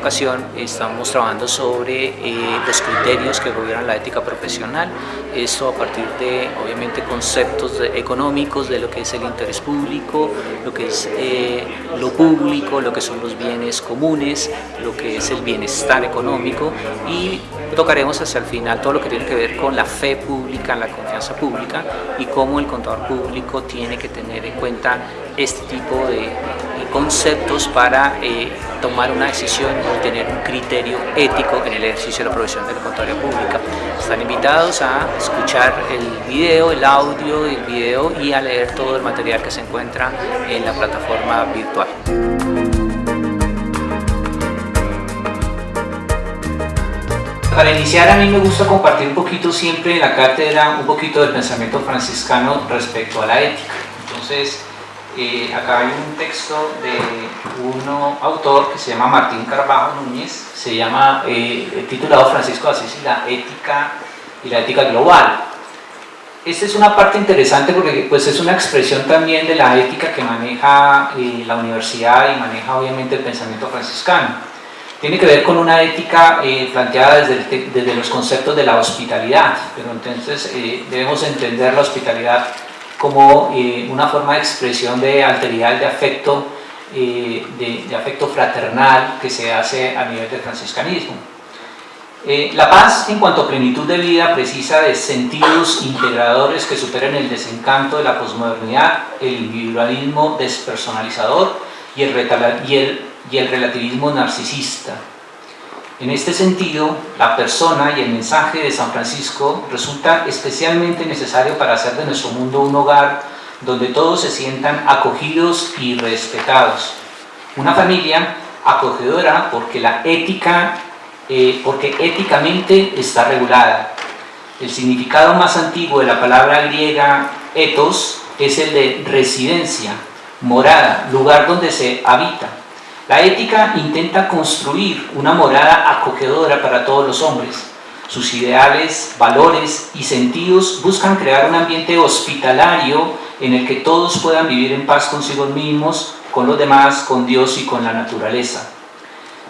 ocasión estamos trabajando sobre los criterios que gobiernan la ética profesional, esto a partir de obviamente conceptos económicos de lo que es el interés público, lo que es lo público, lo que son los bienes comunes, lo que es el bienestar económico, y tocaremos hacia el final todo lo que tiene que ver con la fe pública, la confianza pública y cómo el contador público tiene que tener en cuenta este tipo de conceptos para tomar una decisión y tener un criterio ético en el ejercicio de la profesión de la contaduría pública. Están invitados a escuchar el video, el audio del video y a leer todo el material que se encuentra en la plataforma virtual. Para iniciar, a mí me gusta compartir un poquito siempre en la cátedra un poquito del pensamiento franciscano respecto a la ética. Entonces, acá hay un texto de un autor que se llama Martín Carvajo Núñez, se llama titulado Francisco de Asís y la ética global. Esta es una parte interesante porque pues, es una expresión también de la ética que maneja la universidad y maneja obviamente el pensamiento franciscano. Tiene que ver con una ética planteada desde los conceptos de la hospitalidad, pero entonces debemos entender la hospitalidad como una forma de expresión de alteridad, de afecto fraternal que se hace a nivel del franciscanismo. La paz en cuanto a plenitud de vida precisa de sentidos integradores que superen el desencanto de la posmodernidad, el individualismo despersonalizador y el relativismo narcisista. En este sentido, la persona y el mensaje de San Francisco resulta especialmente necesario para hacer de nuestro mundo un hogar donde todos se sientan acogidos y respetados. Una familia acogedora porque éticamente está regulada. El significado más antiguo de la palabra griega ethos es el de residencia, morada, lugar donde se habita. La ética intenta construir una morada acogedora para todos los hombres. Sus ideales, valores y sentidos buscan crear un ambiente hospitalario en el que todos puedan vivir en paz consigo mismos, con los demás, con Dios y con la naturaleza.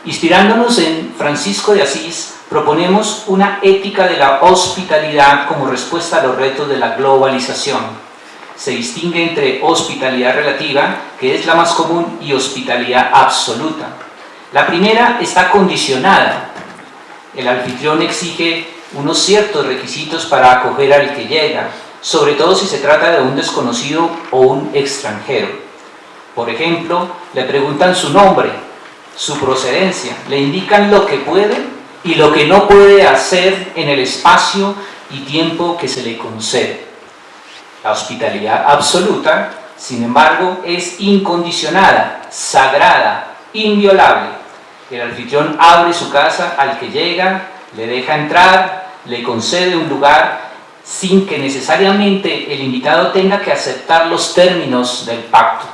Inspirándonos en Francisco de Asís, proponemos una ética de la hospitalidad como respuesta a los retos de la globalización. Se distingue entre hospitalidad relativa, que es la más común, y hospitalidad absoluta. La primera está condicionada. El anfitrión exige unos ciertos requisitos para acoger al que llega, sobre todo si se trata de un desconocido o un extranjero. Por ejemplo, le preguntan su nombre, su procedencia, le indican lo que puede y lo que no puede hacer en el espacio y tiempo que se le concede. La hospitalidad absoluta, sin embargo, es incondicionada, sagrada, inviolable. El anfitrión abre su casa al que llega, le deja entrar, le concede un lugar, sin que necesariamente el invitado tenga que aceptar los términos del pacto.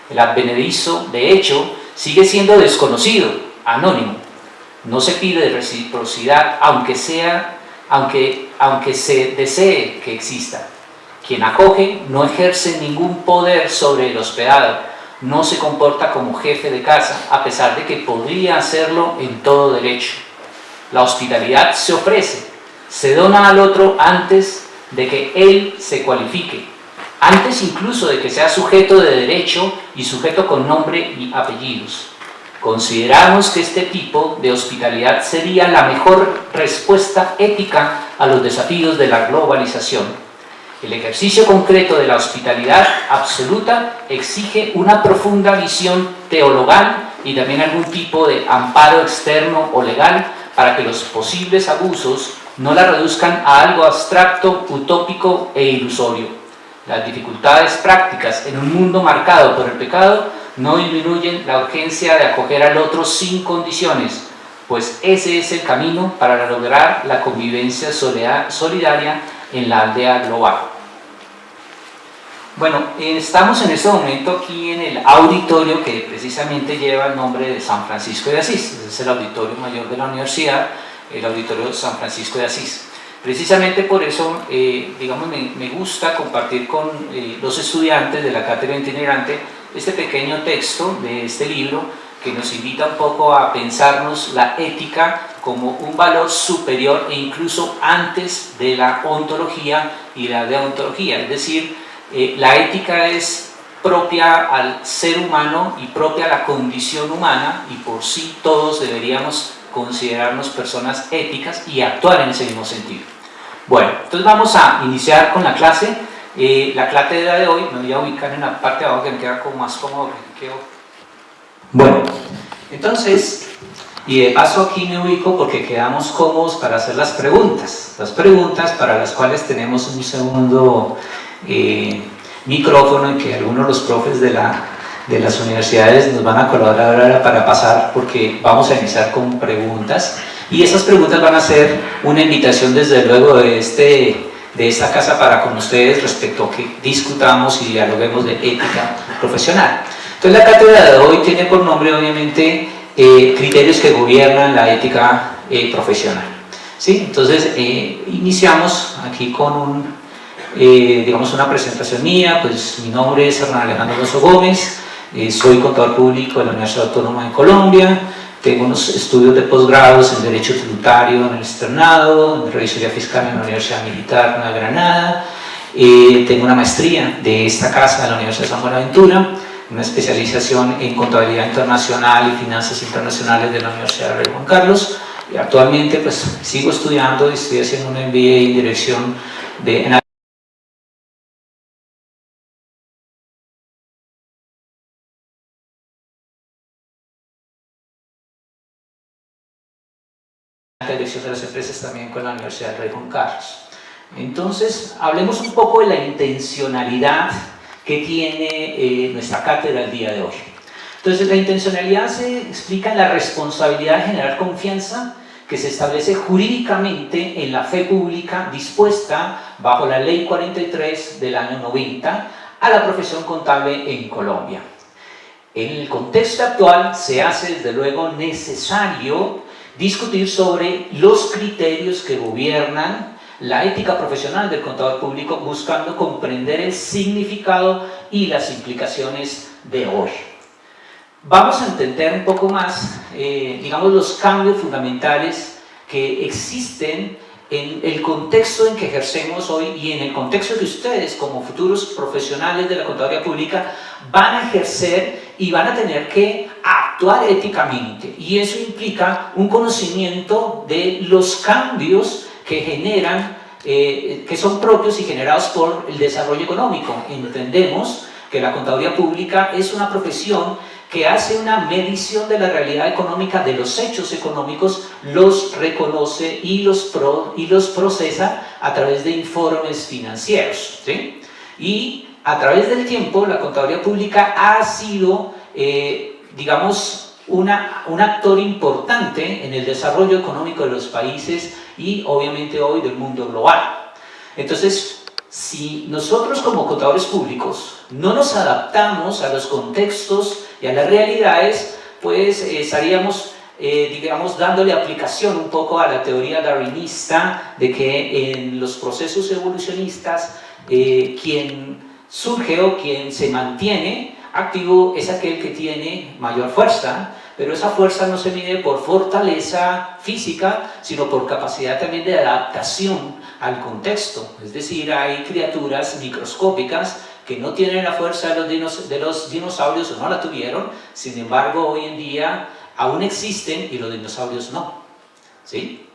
El advenedizo, de hecho, sigue siendo desconocido, anónimo. No se pide reciprocidad, aunque se desee que exista. Quien acoge no ejerce ningún poder sobre el hospedado, no se comporta como jefe de casa, a pesar de que podría hacerlo en todo derecho. La hospitalidad se ofrece, se dona al otro antes de que él se cualifique, antes incluso de que sea sujeto de derecho y sujeto con nombre y apellidos. Consideramos que este tipo de hospitalidad sería la mejor respuesta ética a los desafíos de la globalización. El ejercicio concreto de la hospitalidad absoluta exige una profunda visión teologal y también algún tipo de amparo externo o legal para que los posibles abusos no la reduzcan a algo abstracto, utópico e ilusorio. Las dificultades prácticas en un mundo marcado por el pecado no disminuyen la urgencia de acoger al otro sin condiciones, pues ese es el camino para lograr la convivencia solidaria en la aldea global. Bueno, estamos en este momento aquí en el auditorio que precisamente lleva el nombre de San Francisco de Asís. Ese es el auditorio mayor de la universidad, el auditorio de San Francisco de Asís. Precisamente por eso, digamos, me gusta compartir con los estudiantes de la cátedra itinerante este pequeño texto de este libro que nos invita un poco a pensarnos la ética como un valor superior e incluso antes de la ontología y la deontología. Es decir, la ética es propia al ser humano y propia a la condición humana, y por sí todos deberíamos considerarnos personas éticas y actuar en ese mismo sentido. Bueno, entonces vamos a iniciar con la clase. La cátedra de hoy me voy a ubicar en la parte de abajo que me queda como más cómodo. Bueno, entonces, y de paso aquí me ubico porque quedamos cómodos para hacer las preguntas para las cuales tenemos un segundo micrófono, en que algunos de los profes de las universidades nos van a colaborar ahora para pasar, porque vamos a iniciar con preguntas, y esas preguntas van a ser una invitación desde luego de esta casa para con ustedes respecto a que discutamos y dialoguemos de ética profesional. Entonces la cátedra de hoy tiene por nombre obviamente criterios que gobiernan la ética profesional, ¿sí? Entonces iniciamos aquí con digamos una presentación mía. Pues mi nombre es Hernán Alejandro Alonso Gómez, soy contador público de la Universidad Autónoma de Colombia, tengo unos estudios de posgrados en Derecho Tributario en el Externado, en Revisoría Fiscal en la Universidad Militar de Granada, tengo una maestría de esta casa de la Universidad de San Buenaventura, una especialización en Contabilidad Internacional y Finanzas Internacionales de la Universidad Rey Juan Carlos, y actualmente pues sigo estudiando y estoy haciendo un MBA en Dirección de Dirección de las Empresas también con la Universidad Rey Juan Carlos. Entonces, hablemos un poco de la intencionalidad que tiene nuestra cátedra el día de hoy. Entonces, la intencionalidad se explica en la responsabilidad de generar confianza que se establece jurídicamente en la fe pública dispuesta bajo la Ley 43 del año 90 a la profesión contable en Colombia. En el contexto actual se hace desde luego necesario discutir sobre los criterios que gobiernan la ética profesional del contador público, buscando comprender el significado y las implicaciones de hoy. Vamos a entender un poco más, digamos, los cambios fundamentales que existen en el contexto en que ejercemos hoy y en el contexto que ustedes, como futuros profesionales de la contaduría pública, van a ejercer y van a tener que actuar éticamente. Y eso implica un conocimiento de los cambios que generan, que son propios y generados por el desarrollo económico. Entendemos que la contaduría pública es una profesión que hace una medición de la realidad económica, de los hechos económicos, los reconoce y los procesa a través de informes financieros, ¿sí? Y a través del tiempo la contaduría pública ha sido, digamos, un actor importante en el desarrollo económico de los países y obviamente hoy del mundo global. Entonces, si nosotros como contadores públicos no nos adaptamos a los contextos y a las realidades, pues estaríamos, digamos, dándole aplicación un poco a la teoría darwinista de que en los procesos evolucionistas quien surge o quien se mantiene activo es aquel que tiene mayor fuerza, pero esa fuerza no se mide por fortaleza física, sino por capacidad también de adaptación al contexto. Es decir, hay criaturas microscópicas que no tienen la fuerza de los dinosaurios o no la tuvieron, sin embargo hoy en día aún existen y los dinosaurios no, ¿sí?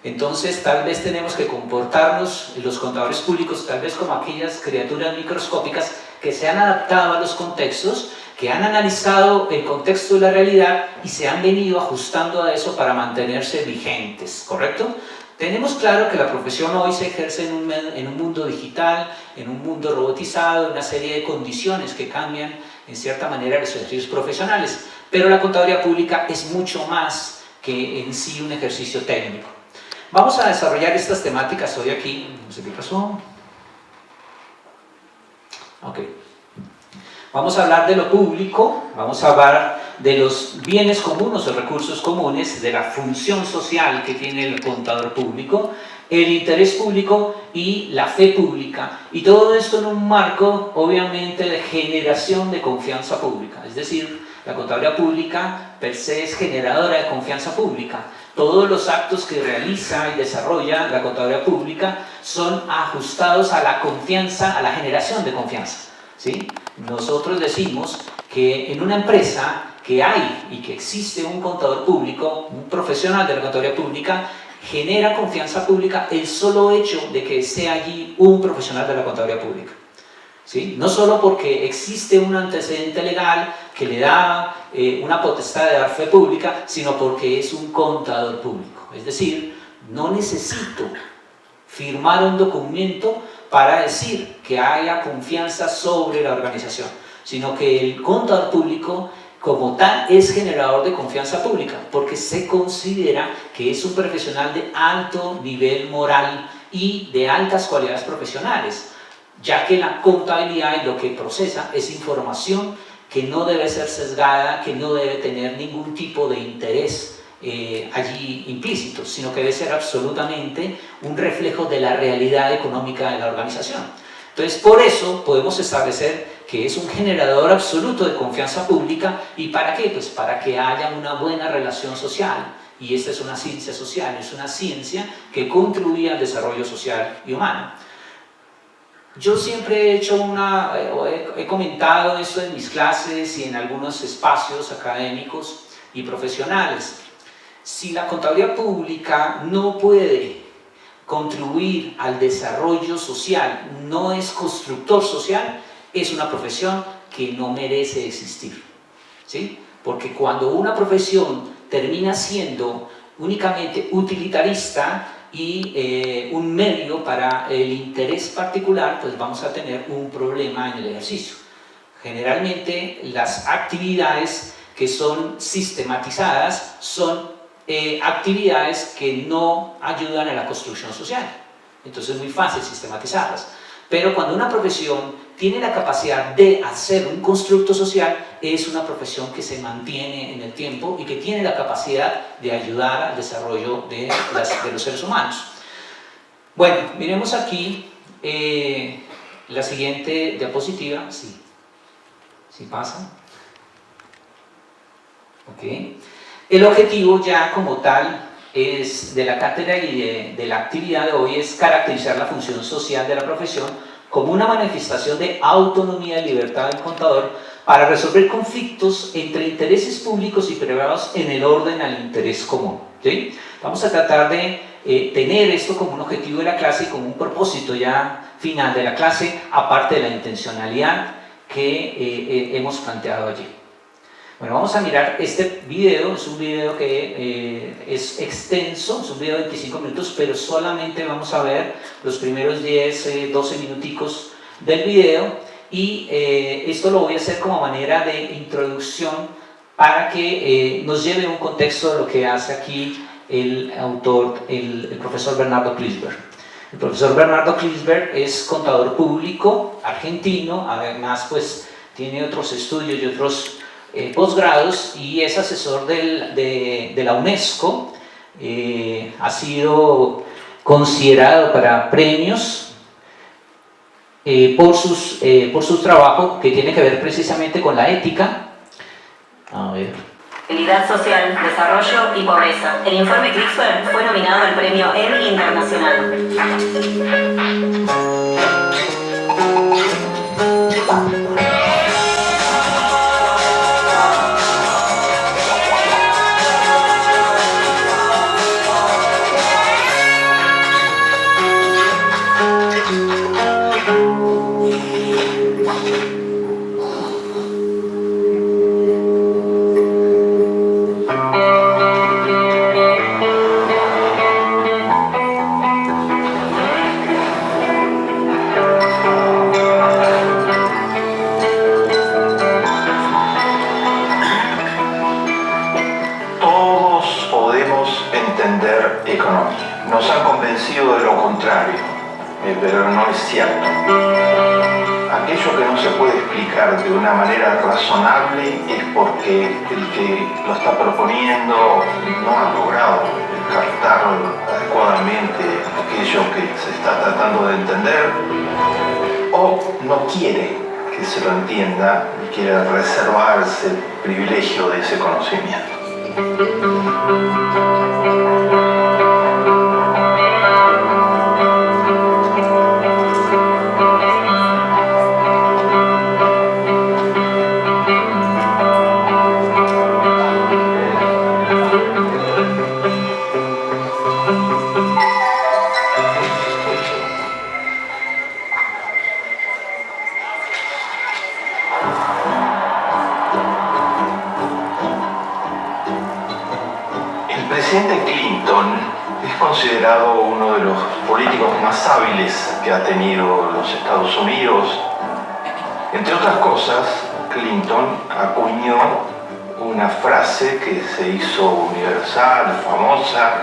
Entonces tal vez tenemos que comportarnos los contadores públicos tal vez como aquellas criaturas microscópicas que se han adaptado a los contextos, que han analizado el contexto de la realidad y se han venido ajustando a eso para mantenerse vigentes, ¿correcto? Tenemos claro que la profesión hoy se ejerce en un mundo digital, en un mundo robotizado, en una serie de condiciones que cambian en cierta manera los ejercicios profesionales, pero la contaduría pública es mucho más que en sí un ejercicio técnico. Vamos a desarrollar estas temáticas hoy aquí. No sé qué pasó. Ok. Vamos a hablar de lo público, vamos a hablar de los bienes comunes o recursos comunes, de la función social que tiene el contador público, el interés público y la fe pública. Y todo esto en un marco, obviamente, de generación de confianza pública. Es decir, La contaduría pública per se es generadora de confianza pública. Todos los actos que realiza y desarrolla la contaduría pública son ajustados a la confianza, a la generación de confianza, ¿sí? Nosotros decimos que en una empresa que hay y que existe un contador público, un profesional de la contaduría pública, genera confianza pública el solo hecho de que esté allí un profesional de la contaduría pública, ¿sí? No solo porque existe un antecedente legal que le da una potestad de dar fe pública, sino porque es un contador público. Es decir, no necesito firmar un documento para decir que haya confianza sobre la organización, sino que el contador público como tal es generador de confianza pública, porque se considera que es un profesional de alto nivel moral y de altas cualidades profesionales, ya que la contabilidad y lo que procesa es información que no debe ser sesgada, que no debe tener ningún tipo de interés allí implícito, sino que debe ser absolutamente un reflejo de la realidad económica de la organización. Entonces, por eso podemos establecer que es un generador absoluto de confianza pública. ¿Y para qué? Pues para que haya una buena relación social. Y esta es una ciencia social, es una ciencia que contribuye al desarrollo social y humano. Yo siempre he hecho he comentado esto en mis clases y en algunos espacios académicos y profesionales. Si la contaduría pública no puede contribuir al desarrollo social, no es constructor social, es una profesión que no merece existir, ¿sí? Porque cuando una profesión termina siendo únicamente utilitarista y un medio para el interés particular, pues vamos a tener un problema en el ejercicio. Generalmente las actividades que son sistematizadas son actividades que no ayudan a la construcción social, entonces es muy fácil sistematizarlas. Pero cuando una profesión tiene la capacidad de hacer un constructo social, es una profesión que se mantiene en el tiempo y que tiene la capacidad de ayudar al desarrollo de los seres humanos. Bueno, miremos aquí la siguiente diapositiva. Sí pasa. Ok. El objetivo ya como tal de la cátedra y de la actividad de hoy es caracterizar la función social de la profesión como una manifestación de autonomía y libertad del contador para resolver conflictos entre intereses públicos y privados en el orden al interés común, ¿sí? Vamos a tratar de tener esto como un objetivo de la clase y como un propósito ya final de la clase, aparte de la intencionalidad que hemos planteado allí. Bueno, vamos a mirar este video. Es un video que es extenso, es un video de 25 minutos, pero solamente vamos a ver los primeros 10, 12 minuticos del video, y esto lo voy a hacer como manera de introducción para que nos lleve un contexto de lo que hace aquí el autor, el profesor Bernardo Klinsberg. El profesor Bernardo Klinsberg es contador público argentino, además pues tiene otros estudios y otros posgrados, y es asesor de la UNESCO. Ha sido considerado para premios por sus trabajos que tiene que ver precisamente con la ética. A ver. Utilidad social, desarrollo y pobreza. El informe Klinsberg fue nominado al premio Emmy Internacional. Nos han convencido de lo contrario, pero no es cierto. Aquello que no se puede explicar de una manera razonable es porque el que lo está proponiendo no ha logrado captar adecuadamente aquello que se está tratando de entender, o no quiere que se lo entienda y quiere reservarse el privilegio de ese conocimiento. El presidente Clinton es considerado uno de los políticos más hábiles que ha tenido los Estados Unidos. Entre otras cosas, Clinton acuñó una frase que se hizo universal, famosa,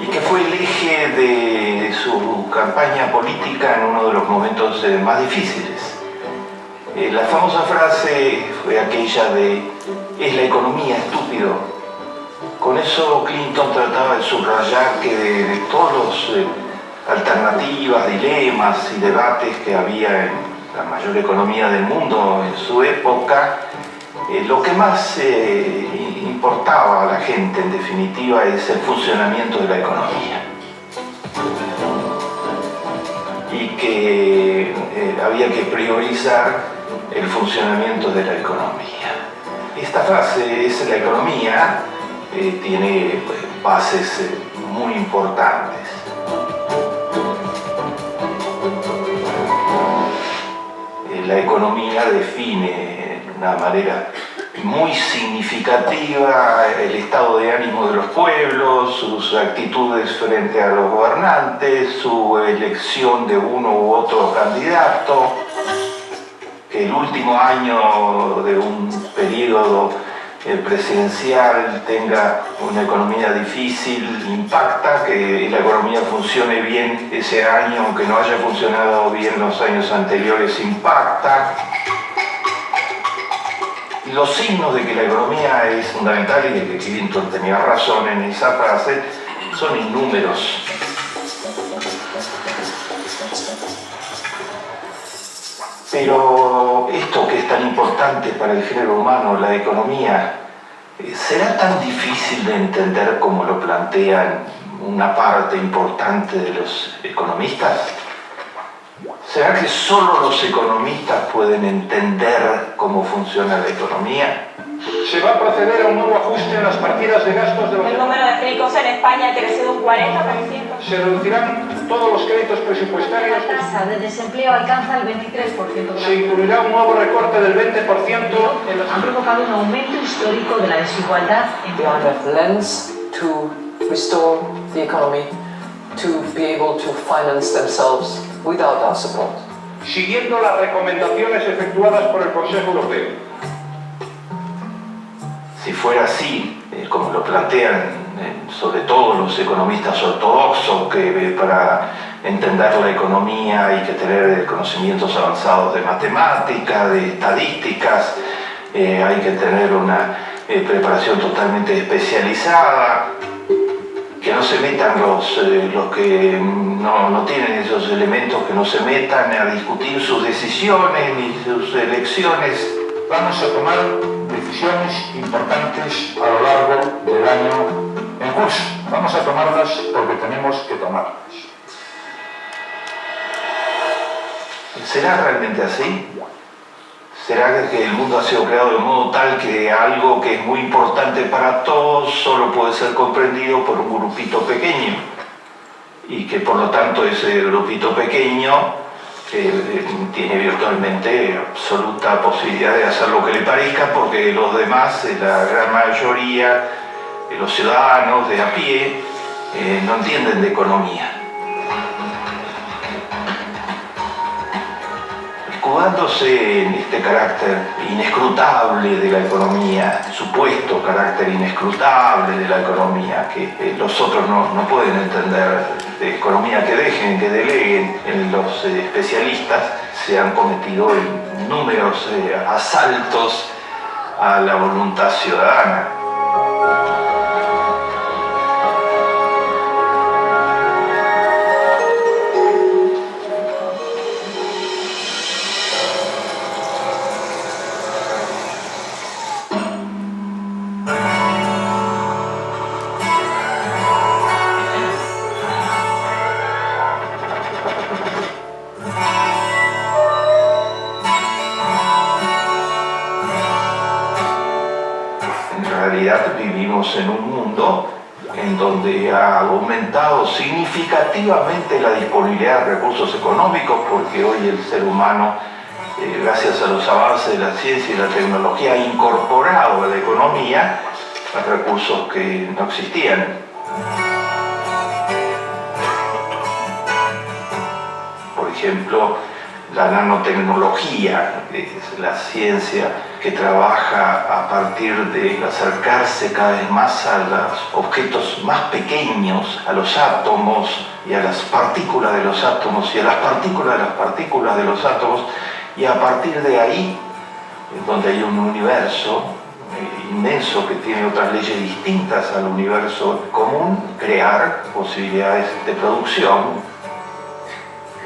y que fue el eje de su campaña política en uno de los momentos más difíciles. La famosa frase fue aquella de «es la economía, estúpido». Con eso Clinton trataba de subrayar que de todas las alternativas, dilemas y debates que había en la mayor economía del mundo en su época, lo que más importaba a la gente en definitiva es el funcionamiento de la economía. Y que había que priorizar el funcionamiento de la economía. Esta frase, es la economía, tiene bases muy importantes. La economía define de una manera muy significativa el estado de ánimo de los pueblos, sus actitudes frente a los gobernantes, su elección de uno u otro candidato. Que el último año de un periodo presidencial tenga una economía difícil impacta, que la economía funcione bien ese año, aunque no haya funcionado bien los años anteriores, impacta. Los signos de que la economía es fundamental y de que Clinton tenía razón en esa frase son innúmeros. Pero esto que es tan importante para el género humano, la economía, ¿será tan difícil de entender como lo plantean una parte importante de los economistas? ¿Será que solo los economistas pueden entender cómo funciona la economía? Se va a proceder a un nuevo ajuste en las partidas de gastos de los... El número de críticos en España ha crecido un 40%. Se reducirán todos los créditos presupuestarios. La tasa de desempleo alcanza el 23%. Se incluirá un nuevo recorte del 20% en las... Han provocado un aumento histórico de la desigualdad en The IMF lends to restore the economy to be able to finance themselves without our support. Siguiendo las recomendaciones efectuadas por el Consejo Europeo. Si fuera así, como lo plantean sobre todo los economistas ortodoxos, que para entender la economía hay que tener conocimientos avanzados de matemáticas, de estadísticas, hay que tener una preparación totalmente especializada, que no se metan los que no tienen esos elementos, que no se metan a discutir sus decisiones ni sus elecciones. Vamos a tomar decisiones importantes a lo largo del año en curso. Vamos a tomarlas porque tenemos que tomarlas. ¿Será realmente así? ¿Será que el mundo ha sido creado de modo tal que algo que es muy importante para todos solo puede ser comprendido por un grupito pequeño? Y que por lo tanto ese grupito pequeño tiene virtualmente absoluta posibilidad de hacer lo que le parezca, porque los demás, la gran mayoría de los ciudadanos de a pie, no entienden de economía. Escudándose en este carácter inescrutable de la economía, supuesto carácter inescrutable de la economía, que los otros no pueden entender de economía, que deleguen en los especialistas, se han cometido inúmeros asaltos a la voluntad ciudadana. Vivimos en un mundo en donde ha aumentado significativamente la disponibilidad de recursos económicos, porque hoy el ser humano, gracias a los avances de la ciencia y la tecnología, ha incorporado a la economía recursos que no existían. Por ejemplo, la nanotecnología, que es la ciencia que trabaja a partir de acercarse cada vez más a los objetos más pequeños, a los átomos y a las partículas de los átomos y a las partículas de las partículas de los átomos, y a partir de ahí, donde hay un universo inmenso que tiene otras leyes distintas al universo común, crear posibilidades de producción.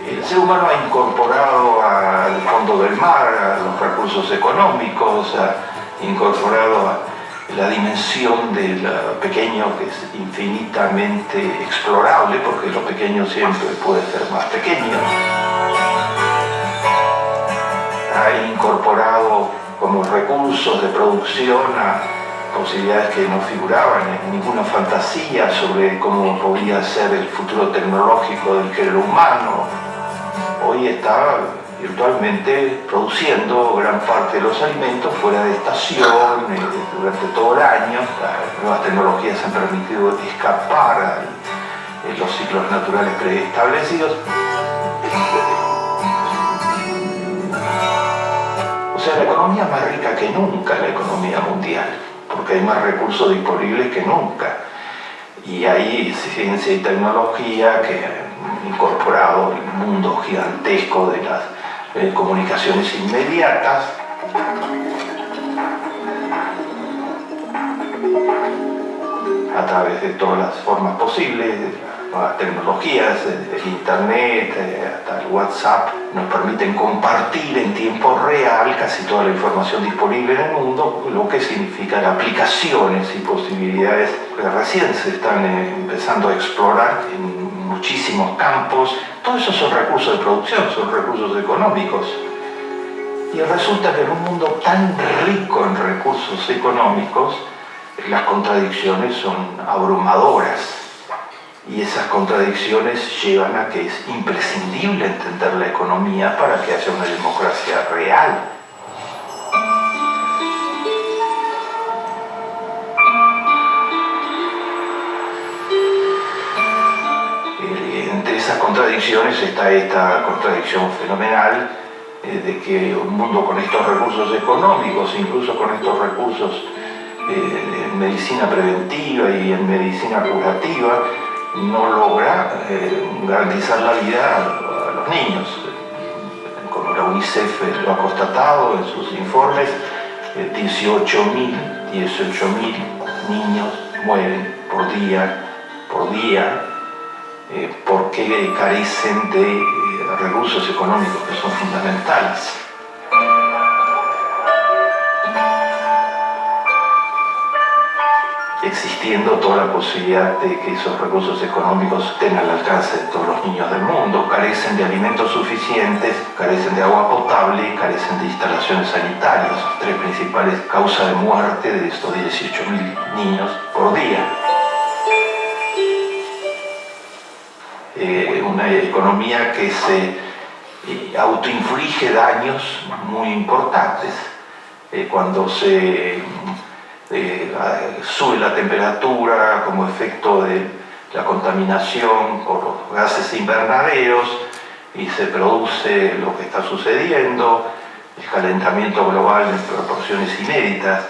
El ser humano ha incorporado al fondo del mar, a los recursos económicos, ha incorporado a la dimensión del pequeño, que es infinitamente explorable, porque lo pequeño siempre puede ser más pequeño. Ha incorporado como recursos de producción a posibilidades que no figuraban en ninguna fantasía sobre cómo podría ser el futuro tecnológico del género humano. Hoy está virtualmente produciendo gran parte de los alimentos fuera de estación, durante todo el año. Las nuevas tecnologías han permitido escapar a los ciclos naturales preestablecidos. O sea, la economía es más rica que nunca, la economía mundial, porque hay más recursos disponibles que nunca. Y hay ciencia y tecnología que han incorporado el mundo gigantesco de las comunicaciones inmediatas. A través de todas las formas posibles, las tecnologías, el internet, hasta el WhatsApp, nos permiten compartir en tiempo real casi toda la información disponible en el mundo, lo que significa aplicaciones y posibilidades que recién se están empezando a explorar en muchísimos campos. Todos esos son recursos de producción, son recursos económicos. Y resulta que en un mundo tan rico en recursos económicos, las contradicciones son abrumadoras. Y esas contradicciones llevan a que es imprescindible entender la economía para que haya una democracia real. Entre esas contradicciones está esta contradicción fenomenal de que un mundo con estos recursos económicos, incluso con estos recursos en medicina preventiva y en medicina curativa, no logra garantizar la vida a los niños. Como la UNICEF lo ha constatado en sus informes, 18.000 niños mueren por día porque carecen de recursos económicos que son fundamentales. Existiendo toda la posibilidad de que esos recursos económicos estén al alcance de todos los niños del mundo, carecen de alimentos suficientes, carecen de agua potable, carecen de instalaciones sanitarias, las tres principales causas de muerte de estos 18.000 niños por día. Una economía que se autoinflige daños muy importantes. Cuando se sube la temperatura como efecto de la contaminación por los gases invernaderos y se produce lo que está sucediendo, el calentamiento global en proporciones inéditas.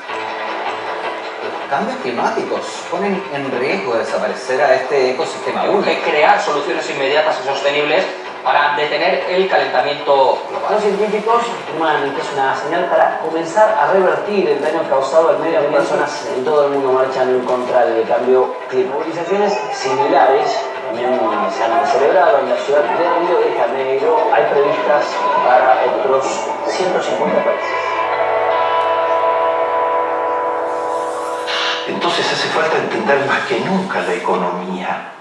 Los cambios climáticos ponen en riesgo de desaparecer a este ecosistema único. Hay que crear soluciones inmediatas y sostenibles para detener el calentamiento global. Los científicos estiman que es una señal para comenzar a revertir el daño causado al medio ambiente. Personas en todo el mundo marchan en contra del cambio climático. Movilizaciones similares también se han celebrado en la ciudad de Río de Janeiro. Hay previstas para otros 150 países. Entonces hace falta entender más que nunca la economía,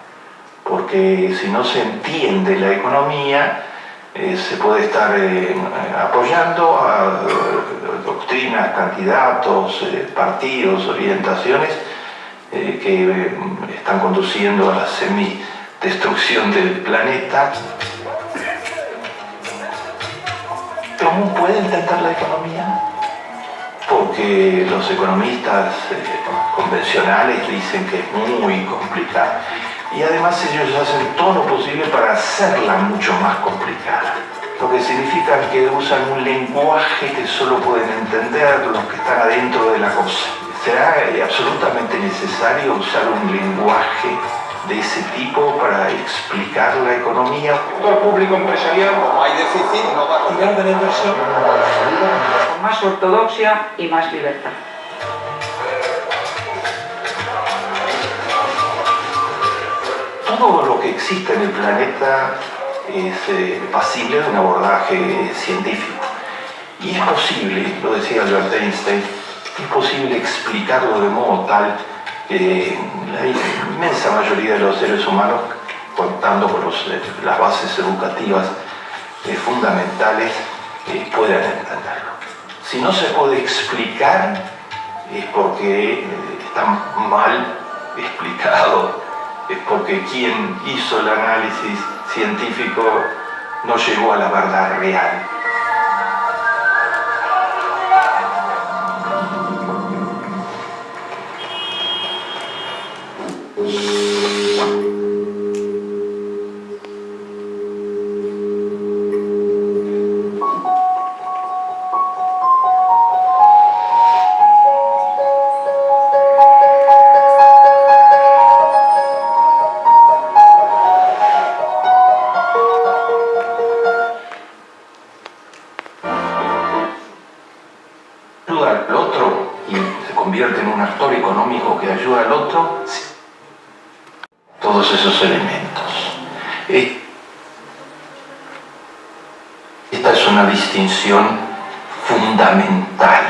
porque si no se entiende la economía, se puede estar apoyando a doctrinas, candidatos, partidos, orientaciones que están conduciendo a la semidestrucción del planeta. ¿Cómo puede entender la economía? Porque los economistas convencionales dicen que es muy complicada. Y además ellos hacen todo lo posible para hacerla mucho más complicada. Lo que significa que usan un lenguaje que solo pueden entender los que están adentro de la cosa. ¿Será absolutamente necesario usar un lenguaje de ese tipo para explicar la economía? Todo el público empresarial, como hay déficit, no va a tirar de la inversión. Con más ortodoxia y más libertad. Todo lo que existe en el planeta es pasible de un abordaje científico. Y es posible, lo decía Albert Einstein, es posible explicarlo de modo tal que la inmensa mayoría de los seres humanos, contando con las bases educativas fundamentales, puedan entenderlo. Si no se puede explicar, es porque está mal explicado, es porque quien hizo el análisis científico no llegó a la verdad real. Ayuda al otro y se convierte en un actor económico que ayuda al otro. Todos esos elementos. Esta es una distinción fundamental.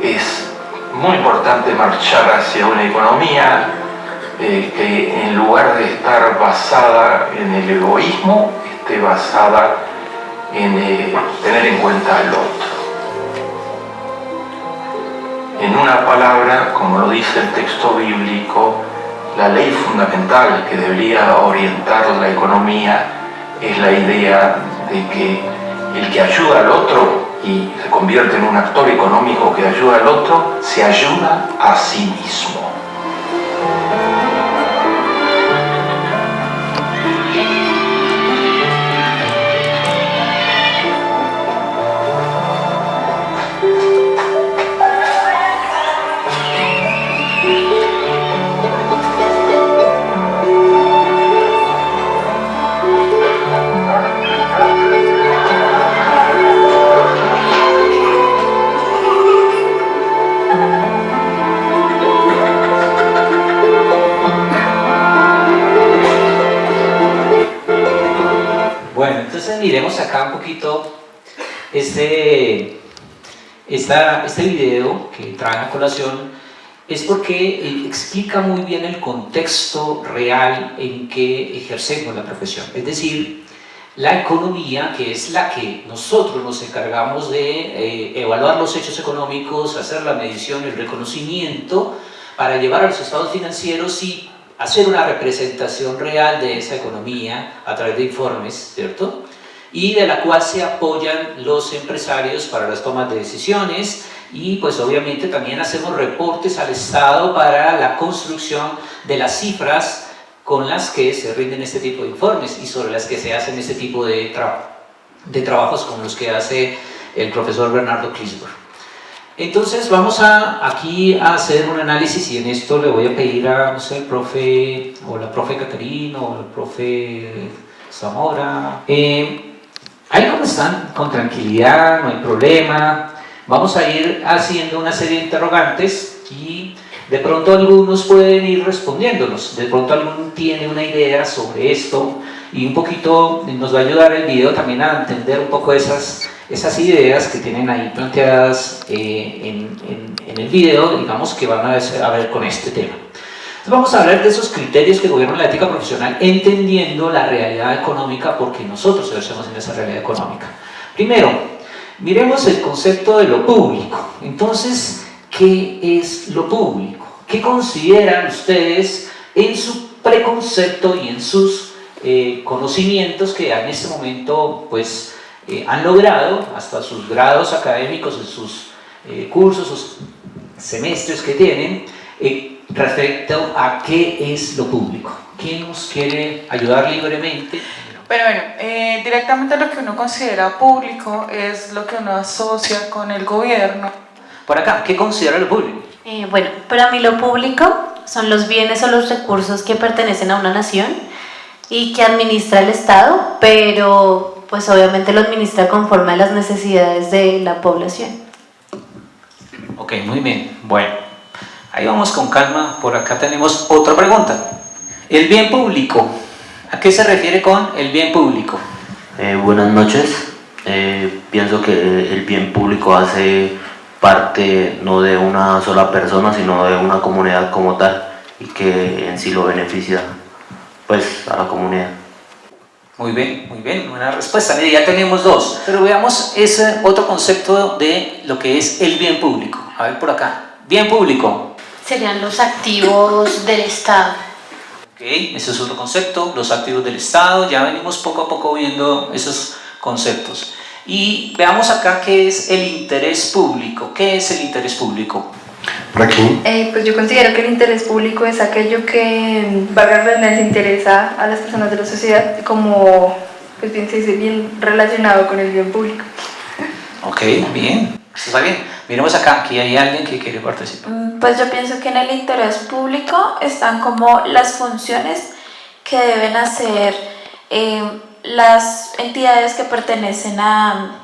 Es muy importante marchar hacia una economía que en lugar de estar basada en el egoísmo, esté basada en tener en cuenta al otro. En una palabra, como lo dice el texto bíblico, la ley fundamental que debería orientar la economía es la idea de que el que ayuda al otro y se convierte en un actor económico que ayuda al otro, se ayuda a sí mismo. Miremos acá un poquito este video que traen a colación, es porque explica muy bien el contexto real en que ejercemos la profesión. Es decir, la economía, que es la que nosotros nos encargamos de evaluar los hechos económicos, hacer la medición, el reconocimiento, para llevar a los estados financieros y hacer una representación real de esa economía a través de informes, ¿cierto? Y de la cual se apoyan los empresarios para las tomas de decisiones, y pues obviamente también hacemos reportes al Estado para la construcción de las cifras con las que se rinden este tipo de informes y sobre las que se hacen este tipo de trabajos como los que hace el profesor Bernardo Klinsborg. Entonces vamos aquí a hacer un análisis, y en esto le voy a pedir a, no sé, el profe, o la profe Caterina, o el profe Zamora. Ahí donde están, con tranquilidad, no hay problema. Vamos a ir haciendo una serie de interrogantes y de pronto algunos pueden ir respondiéndonos. De pronto alguno tiene una idea sobre esto y un poquito nos va a ayudar el video también a entender un poco esas ideas que tienen ahí planteadas en el video, digamos, que van a ver con este tema. Entonces vamos a hablar de esos criterios que gobiernan la ética profesional, entendiendo la realidad económica, porque nosotros ejercemos en esa realidad económica. Primero, miremos el concepto de lo público. Entonces, ¿qué es lo público? ¿qué consideran ustedes en su preconcepto y en sus conocimientos que en este momento pues han logrado hasta sus grados académicos, en sus cursos, sus semestres que tienen, respecto a qué es lo público? ¿Quién nos quiere ayudar libremente? Pero bueno, directamente lo que uno considera público es lo que uno asocia con el gobierno. Por acá, ¿qué considera lo público? Bueno, para mí lo público son los bienes o los recursos que pertenecen a una nación y que administra el Estado, pero pues obviamente lo administra conforme a las necesidades de la población. Ok, muy bien. Bueno, ahí vamos con calma. Por acá tenemos otra pregunta. El bien público. ¿A qué se refiere con el bien público? Buenas noches. Pienso que el bien público hace parte no de una sola persona, sino de una comunidad como tal, y que en sí lo beneficia pues a la comunidad. Muy bien, buena respuesta. Mire, ya tenemos dos, pero veamos ese otro concepto de lo que es el bien público. A ver por acá. Bien público. Serían los activos del Estado. Ok, ese es otro concepto, los activos del Estado. Ya venimos poco a poco viendo esos conceptos. Y veamos acá qué es el interés público. ¿Qué es el interés público? Por aquí. Pues yo considero que el interés público es aquello que valga la les interesa a las personas de la sociedad, como pues bien se dice, bien relacionado con el bien público. Ok, bien. Está bien. Miremos acá, aquí hay alguien que quiere participar. Pues yo pienso que en el interés público están como las funciones que deben hacer las entidades que pertenecen a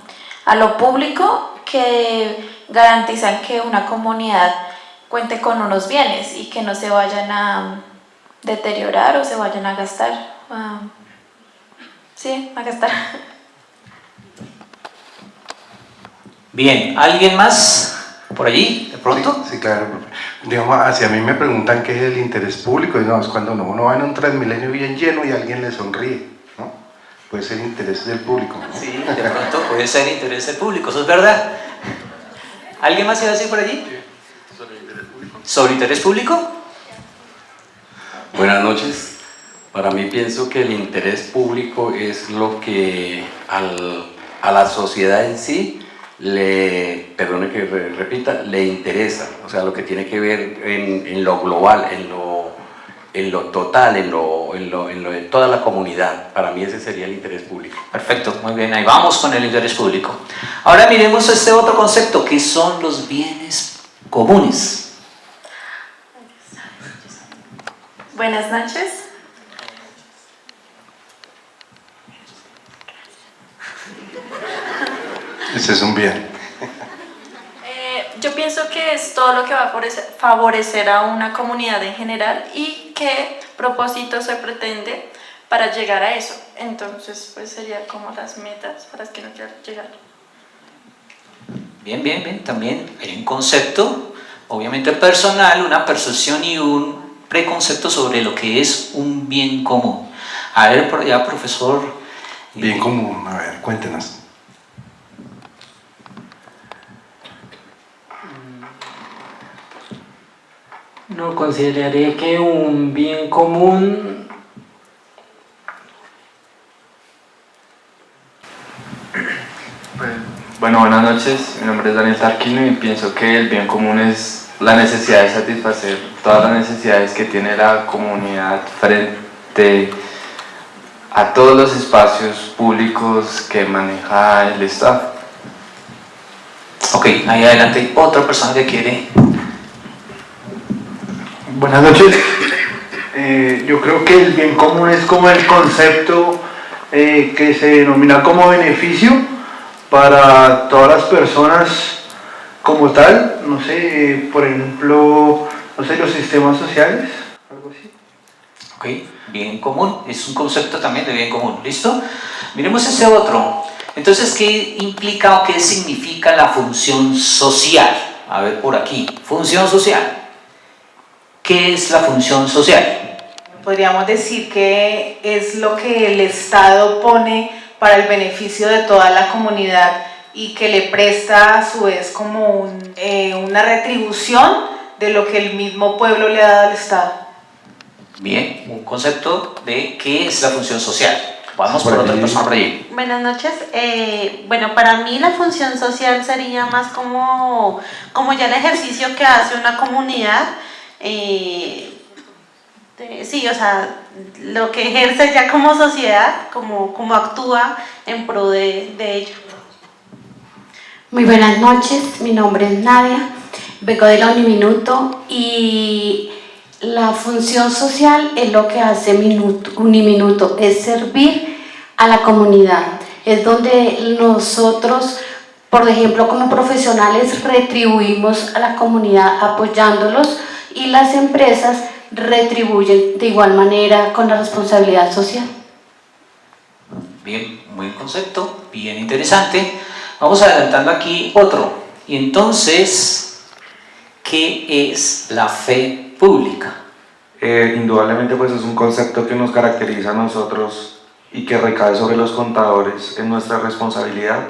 lo público, que garantizan que una comunidad cuente con unos bienes y que no se vayan a deteriorar o se vayan a gastar. Sí, a gastar. Bien, ¿alguien más por allí, de pronto? Sí, claro. Digamos, hacia mí me preguntan qué es el interés público, y no, es cuando uno va en un Transmilenio bien lleno y alguien le sonríe, ¿no? Puede ser interés del público, ¿no? Sí, de pronto puede ser interés del público, eso es verdad. ¿Alguien más iba a decir por allí? ¿Sobre interés público? Buenas noches. Para mí pienso que el interés público es lo que a la sociedad en sí perdone que repita, le interesa, o sea, lo que tiene que ver en lo global, en lo total, en lo de toda la comunidad. Para mí ese sería el interés público. Perfecto, muy bien, ahí vamos con el interés público. Ahora miremos este otro concepto, que son los bienes comunes. Buenas noches. Ese es un bien. Yo pienso que es todo lo que va a favorecer a una comunidad en general y qué propósito se pretende para llegar a eso. Entonces, pues sería como las metas para las que no quiero llegar. Bien, bien, bien. También hay un concepto, obviamente personal, una percepción y un preconcepto sobre lo que es un bien común. A ver, por allá, profesor. Bien común, a ver, cuéntenos. No, consideraría que un bien común Bueno, buenas noches, mi nombre es Daniel Tarquino y pienso que el bien común es la necesidad de satisfacer todas las necesidades que tiene la comunidad frente a todos los espacios públicos que maneja el Estado. Ok, ahí adelante hay otra persona que quiere. Buenas noches. Yo creo que el bien común es como el concepto que se denomina como beneficio para todas las personas como tal, no sé, por ejemplo, no sé, los sistemas sociales, algo así. Ok, bien común, es un concepto también de bien común, ¿listo? Miremos ese otro. Entonces, ¿qué implica o qué significa la función social? A ver por aquí, función social. ¿Qué es la función social? Podríamos decir que es lo que el Estado pone para el beneficio de toda la comunidad y que le presta a su vez como una retribución de lo que el mismo pueblo le ha dado al Estado. Bien, un concepto de qué es la función social. Vamos por otra persona por allí. Buenas noches. Bueno, para mí la función social sería más como ya el ejercicio que hace una comunidad. Sí, o sea, lo que ejerce ya como sociedad, como actúa en pro de ello. Muy buenas noches, mi nombre es Nadia, vengo de la Uniminuto y la función social es lo que hace Uniminuto, es servir a la comunidad. Es donde nosotros, por ejemplo, como profesionales retribuimos a la comunidad apoyándolos y las empresas retribuyen de igual manera con la responsabilidad social. Bien, buen concepto, bien interesante. Vamos adelantando aquí otro. Y entonces, ¿qué es la fe pública? Indudablemente pues es un concepto que nos caracteriza a nosotros y que recae sobre los contadores en nuestra responsabilidad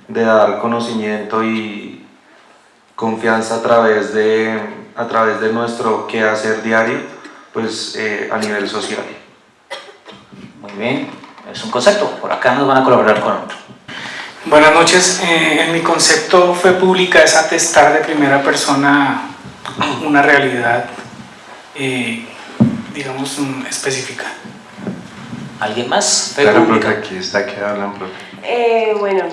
de dar conocimiento y confianza a través de nuestro quehacer diario pues a nivel social. Muy bien, es un concepto, por acá nos van a colaborar con otro. Buenas noches, en mi concepto fe pública es atestar de primera persona una realidad, digamos, específica. ¿Alguien más? Fe Claro, pública. profe, aquí está que hablan, profe. Bueno,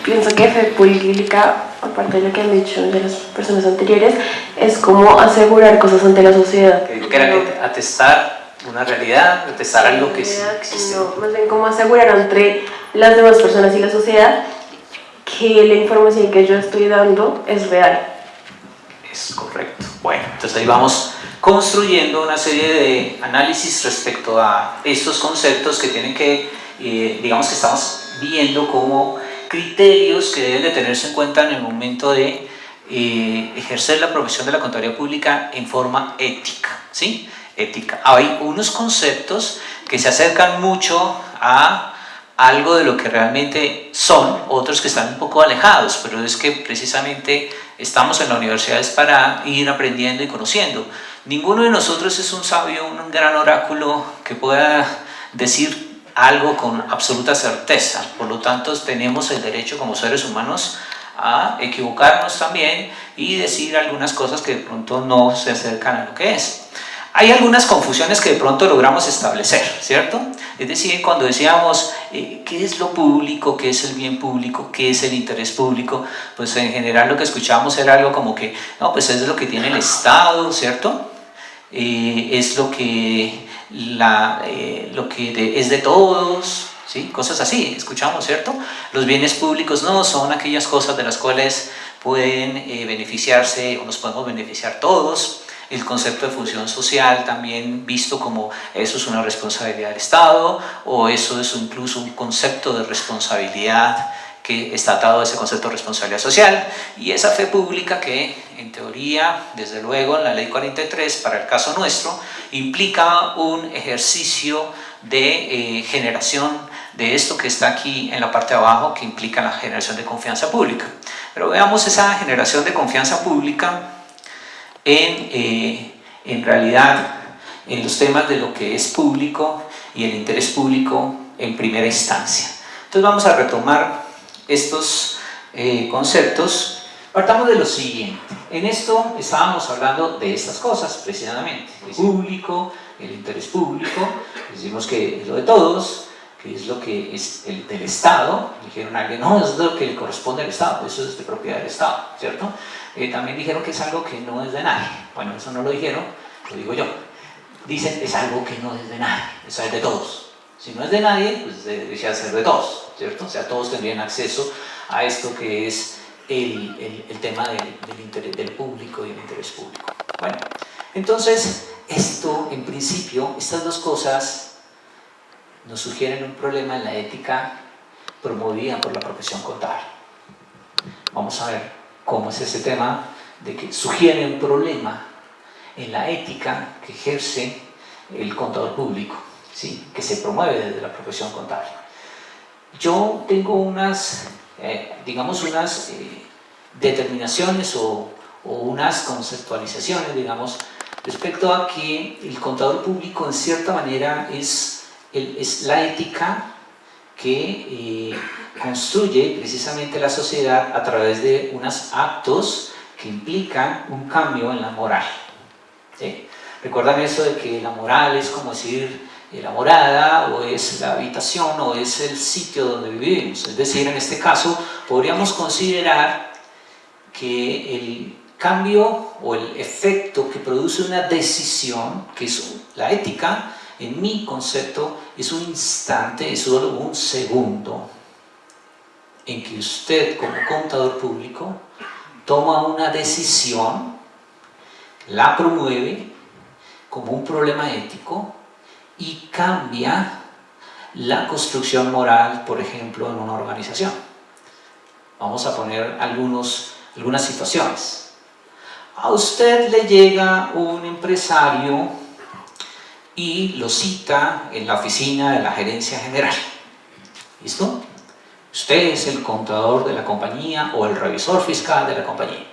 pienso que fe pública, aparte de lo que han dicho de las personas anteriores, es como asegurar cosas ante la sociedad. Que era que atestar una realidad, atestar algo que sí existe. No, más bien como asegurar entre las demás personas y la sociedad que la información que yo estoy dando es real. Es correcto. Bueno, entonces ahí vamos construyendo una serie de análisis respecto a estos conceptos que tienen que, digamos que estamos viendo como criterios que deben de tenerse en cuenta en el momento de ejercer la profesión de la contaduría pública en forma ética, ¿sí? Ética. Hay unos conceptos que se acercan mucho a algo de lo que realmente son, otros que están un poco alejados, pero es que precisamente estamos en la universidad es para ir aprendiendo y conociendo. Ninguno de nosotros es un sabio, un gran oráculo que pueda decir algo con absoluta certeza, por lo tanto tenemos el derecho como seres humanos a equivocarnos también y decir algunas cosas que de pronto no se acercan a lo que es. Hay algunas confusiones que de pronto logramos establecer, ¿cierto? Es decir, cuando decíamos qué es lo público, qué es el bien público, qué es el interés público, pues en general lo que escuchábamos era algo como que, no, pues es lo que tiene el Estado, ¿cierto? Es lo que, es de todos, ¿sí? Cosas así, escuchamos, ¿cierto? Los bienes públicos no son aquellas cosas de las cuales pueden beneficiarse o nos podemos beneficiar todos. El concepto de función social también visto como eso es una responsabilidad del Estado o eso es incluso un concepto de responsabilidad que está atado a ese concepto de responsabilidad social, y esa fe pública que en teoría, desde luego en la ley 43 para el caso nuestro, implica un ejercicio de generación de esto que está aquí en la parte de abajo, que implica la generación de confianza pública. Pero veamos esa generación de confianza pública en realidad en los temas de lo que es público y el interés público en primera instancia. Entonces vamos a retomar estos conceptos. Partamos de lo siguiente. En esto estábamos hablando de estas cosas precisamente: el público, el interés público, decimos que es lo de todos, que es lo que es el del Estado. Dijeron alguien, no, es lo que le corresponde al Estado, eso es de propiedad del Estado, ¿cierto? También dijeron que es algo que no es de nadie. Bueno, eso no lo dijeron, lo digo yo. Dicen, es algo que no es de nadie, eso es de todos. Si no es de nadie, pues debería ser de todos, ¿cierto? O sea, todos tendrían acceso a esto que es el tema del público y el interés público. Bueno, entonces, esto, en principio, estas dos cosas nos sugieren un problema en la ética promovida por la profesión contable. Vamos a ver cómo es ese tema de que sugiere un problema en la ética que ejerce el contador público, ¿sí? Que se promueve desde la profesión contable. Yo tengo unas, digamos, unas determinaciones o o unas conceptualizaciones, digamos, respecto a que el contador público en cierta manera es la ética que construye precisamente la sociedad a través de unos actos que implican un cambio en la moral. ¿Sí? ¿Recuerdan eso de que la moral es como decir la morada, o es la habitación, o es el sitio donde vivimos? Es decir, en este caso podríamos considerar que el cambio o el efecto que produce una decisión, que es la ética, en mi concepto es un instante, es solo un segundo en que usted como contador público toma una decisión, la promueve como un problema ético y cambia la construcción moral, por ejemplo, en una organización. Vamos a poner algunas situaciones. A usted le llega un empresario y lo cita en la oficina de la gerencia general. ¿Listo? Usted es el contador de la compañía o el revisor fiscal de la compañía,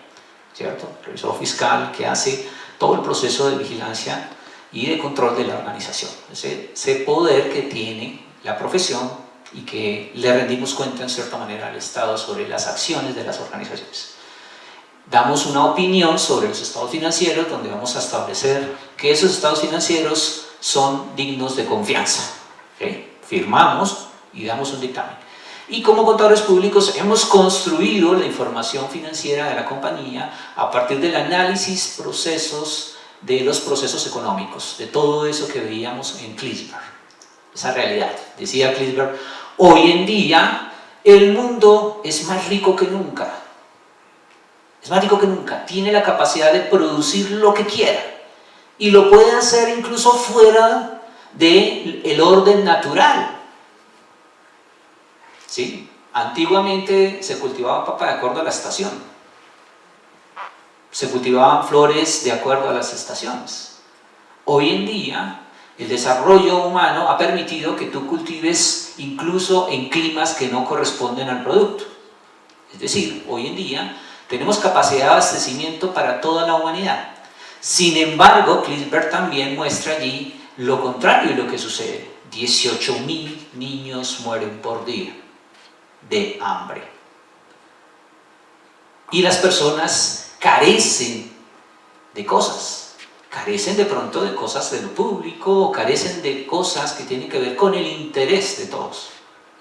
¿cierto? El revisor fiscal que hace todo el proceso de vigilancia y de control de la organización. Ese poder que tiene la profesión y que le rendimos cuenta en cierta manera al Estado sobre las acciones de las organizaciones. Damos una opinión sobre los estados financieros donde vamos a establecer que esos estados financieros son dignos de confianza. ¿Okay? Firmamos y damos un dictamen. Y como contadores públicos hemos construido la información financiera de la compañía a partir del análisis de los procesos económicos, de todo eso que veíamos en Klinsberg. Esa realidad. Decía Klinsberg, hoy en día el mundo es más rico que nunca. Es más rico que nunca. Tiene la capacidad de producir lo que quiera. Y lo puede hacer incluso fuera del orden natural. ¿Sí? Antiguamente se cultivaba papa de acuerdo a la estación. Se cultivaban flores de acuerdo a las estaciones. Hoy en día, el desarrollo humano ha permitido que tú cultives incluso en climas que no corresponden al producto. Es decir, hoy en día tenemos capacidad de abastecimiento para toda la humanidad. Sin embargo, Klinsberg también muestra allí lo contrario de lo que sucede. 18.000 niños mueren por día de hambre. Y las personas carecen de cosas. Carecen de pronto de cosas de lo público, o carecen de cosas que tienen que ver con el interés de todos.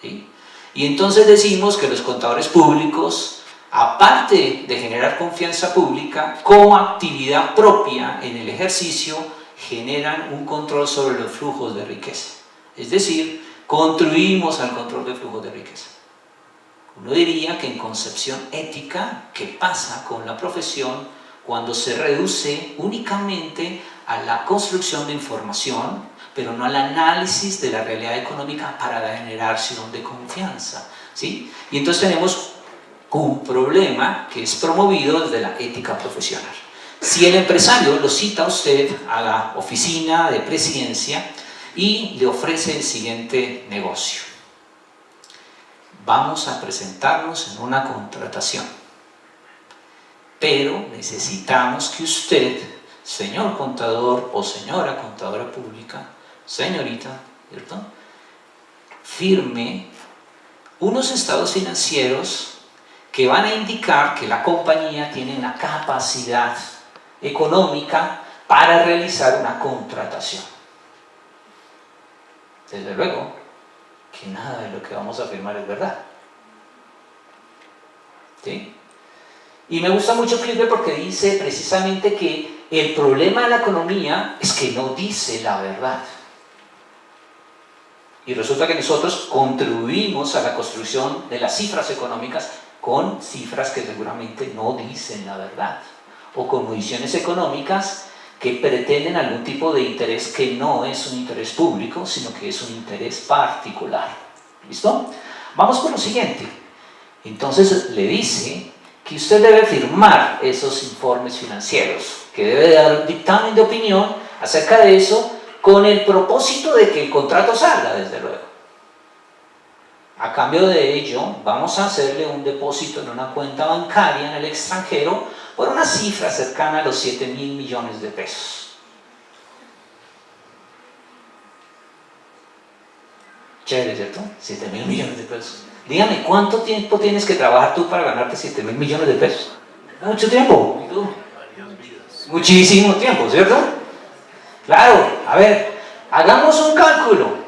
¿Sí? Y entonces decimos que los contadores públicos, aparte de generar confianza pública, como actividad propia en el ejercicio, generan un control sobre los flujos de riqueza. Es decir, contribuimos al control de flujos de riqueza. Uno diría que en concepción ética, ¿qué pasa con la profesión cuando se reduce únicamente a la construcción de información, pero no al análisis de la realidad económica para la generación de confianza? ¿Sí? Y entonces tenemos un problema que es promovido desde la ética profesional. Si el empresario lo cita a usted a la oficina de presidencia y le ofrece el siguiente negocio: vamos a presentarnos en una contratación, pero necesitamos que usted, señor contador o señora contadora pública, señorita, ¿cierto?, firme unos estados financieros que van a indicar que la compañía tiene una capacidad económica para realizar una contratación. Desde luego que nada de lo que vamos a afirmar es verdad. ¿Sí? Y me gusta mucho Klinsberg porque dice precisamente que el problema de la economía es que no dice la verdad. Y resulta que nosotros contribuimos a la construcción de las cifras económicas con cifras que seguramente no dicen la verdad, o con mediciones económicas que pretenden algún tipo de interés que no es un interés público, sino que es un interés particular. ¿Listo? Vamos con lo siguiente. Entonces le dice que usted debe firmar esos informes financieros, que debe dar un dictamen de opinión acerca de eso, con el propósito de que el contrato salga, desde luego. A cambio de ello, vamos a hacerle un depósito en una cuenta bancaria en el extranjero por una cifra cercana a los 7.000 millones de pesos. Chévere, ¿cierto? 7.000 millones de pesos. Dígame, ¿cuánto tiempo tienes que trabajar tú para ganarte 7.000 millones de pesos? Mucho tiempo. ¿Y tú? Muchísimo tiempo, ¿cierto? Claro, a ver, hagamos un cálculo.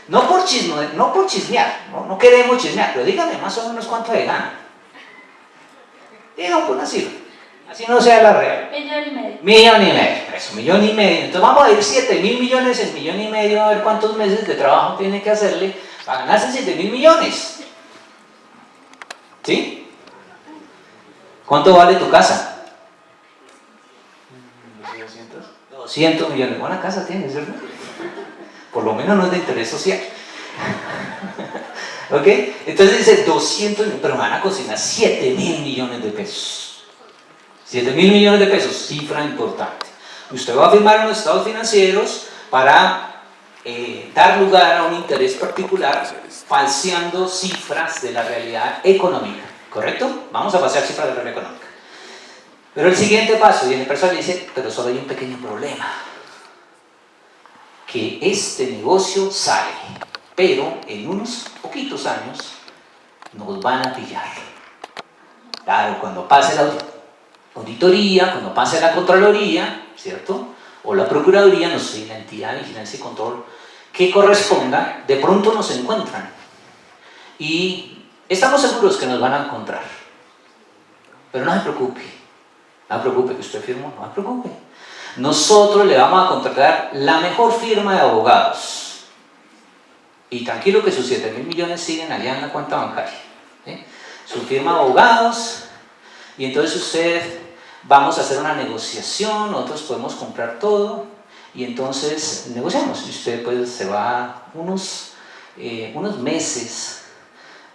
No por chismear, no queremos chismear, pero dígame más o menos cuánto le gana. Dígame por una cifra, así no sea la real. 1,5 millones. 1,5 millones, eso, 1,5 millones. Entonces vamos a ir 7.000 millones en 1,5 millones, a ver cuántos meses de trabajo tiene que hacerle para ganarse 7.000 millones. ¿Sí? ¿Cuánto vale tu casa? 200 millones. Buena casa tienes, ¿cierto? Por lo menos no es de interés social. ¿Ok? Entonces dice 200, pero van a cocinar 7.000 millones de pesos. 7.000 millones de pesos, cifra importante. Usted va a firmar unos estados financieros para dar lugar a un interés particular, falseando cifras de la realidad económica. ¿Correcto? Vamos a falsear cifras de la realidad económica. Pero el siguiente paso, y el empresario le dice, pero solo hay un pequeño problema. Que este negocio sale, pero en unos poquitos años nos van a pillar. Claro, cuando pase la auditoría, cuando pase la Contraloría, ¿cierto? O la Procuraduría, no sé, la entidad de vigilancia y control que corresponda, de pronto nos encuentran. Y estamos seguros que nos van a encontrar. Pero no se preocupe, no se preocupe que usted firmó, no se preocupe. Nosotros le vamos a contratar la mejor firma de abogados. Y tranquilo que sus 7.000 millones siguen allá en la cuenta bancaria. ¿Sí? Su firma de abogados. Y entonces usted, vamos a hacer una negociación, nosotros podemos comprar todo. Y entonces negociamos. Y usted pues se va unos meses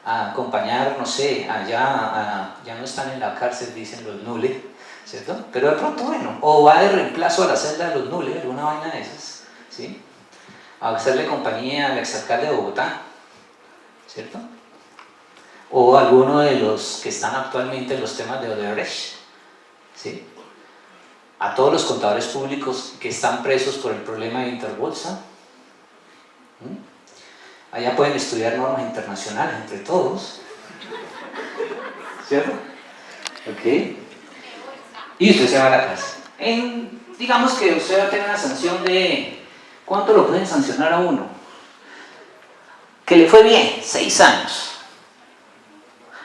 a acompañar, no sé, allá, ya no están en la cárcel, dicen los nules, ¿cierto? Pero de pronto, bueno, o va de reemplazo a la celda de los nules, alguna vaina de esas, ¿sí? A hacerle compañía al exalcalde de Bogotá, ¿cierto? O alguno de los que están actualmente en los temas de Odebrecht, ¿sí? A todos los contadores públicos que están presos por el problema de Interbolsa. Allá pueden estudiar normas internacionales entre todos, ¿cierto? Ok. Y usted se va a la casa. Digamos que usted va a tener una sanción de... ¿Cuánto lo pueden sancionar a uno? Que le fue bien, 6 años.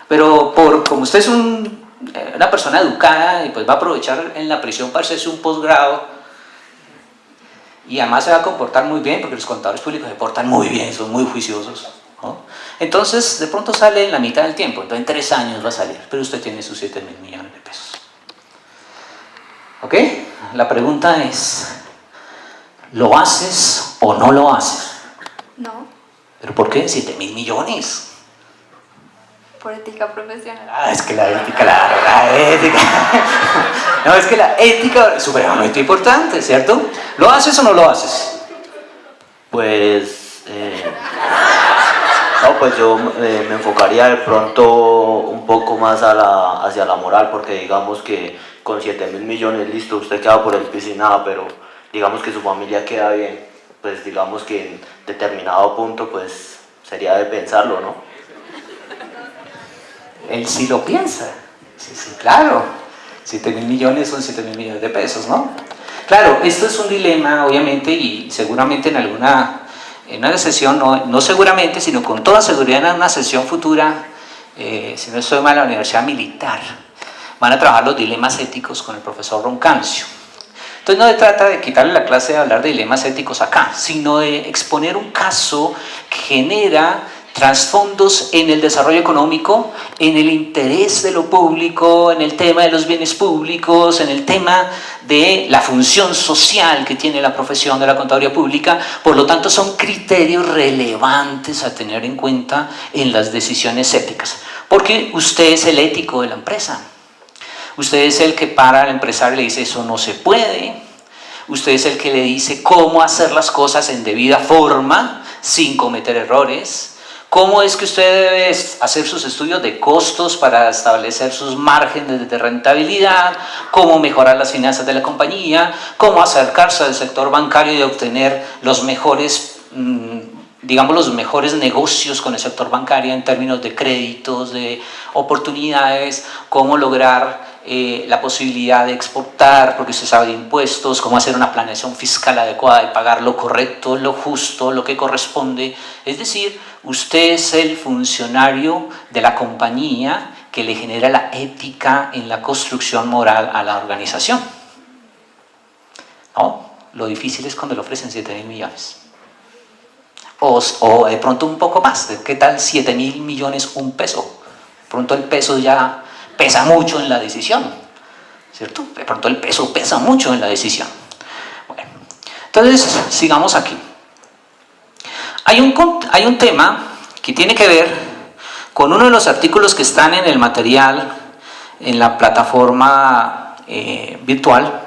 Pero como usted es una persona educada y pues va a aprovechar en la prisión para hacerse un posgrado y además se va a comportar muy bien porque los contadores públicos se portan muy bien, son muy juiciosos, ¿no? Entonces de pronto sale en la mitad del tiempo, entonces en 3 años va a salir, pero usted tiene sus 7.000 millones de pesos. ¿Ok? La pregunta es, ¿lo haces o no lo haces? No, ¿Pero por qué 7.000 millones? por ética profesional. Es que la ética, la ética. No, es que la ética es supremamente importante, ¿cierto? ¿Lo haces o no lo haces? Pues, no, pues yo me enfocaría de pronto un poco más hacia la moral, porque digamos que con 7.000 millones, listo, usted queda por el piscinado, pero digamos que su familia queda bien, pues digamos que en determinado punto, pues sería de pensarlo, ¿no? Él sí lo piensa, sí, claro. 7.000 millones son 7.000 millones de pesos, ¿no? Claro, esto es un dilema, obviamente, y seguramente en una sesión, no seguramente, sino con toda seguridad en una sesión futura, si no estoy mal, en la Universidad Militar, van a trabajar los dilemas éticos con el profesor Roncancio. Entonces no se trata de quitarle la clase de hablar de dilemas éticos acá, sino de exponer un caso que genera trasfondos en el desarrollo económico, en el interés de lo público, en el tema de los bienes públicos, en el tema de la función social que tiene la profesión de la contaduría pública. Por lo tanto, son criterios relevantes a tener en cuenta en las decisiones éticas, porque usted es el ético de la empresa. Usted es el que para al empresario y le dice eso no se puede. Usted es el que le dice cómo hacer las cosas en debida forma, sin cometer errores. cómo es que usted debe hacer sus estudios de costos para establecer sus márgenes de rentabilidad, cómo mejorar las finanzas de la compañía, cómo acercarse al sector bancario y obtener los mejores, digamos, los mejores negocios con el sector bancario en términos de créditos, de oportunidades, cómo lograr la posibilidad de exportar, porque usted sabe de impuestos, cómo hacer una planeación fiscal adecuada y pagar lo correcto, lo justo, lo que corresponde. Es decir, usted es el funcionario de la compañía que le genera la ética en la construcción moral a la organización. ¿No? Lo difícil es cuando le ofrecen 7.000 millones. O de pronto un poco más. ¿Qué tal 7.000 millones un peso? De pronto el peso ya pesa mucho en la decisión, ¿cierto? De pronto el peso pesa mucho en la decisión. Bueno, entonces sigamos aquí. Hay un tema que tiene que ver con uno de los artículos que están en el material, en la plataforma virtual,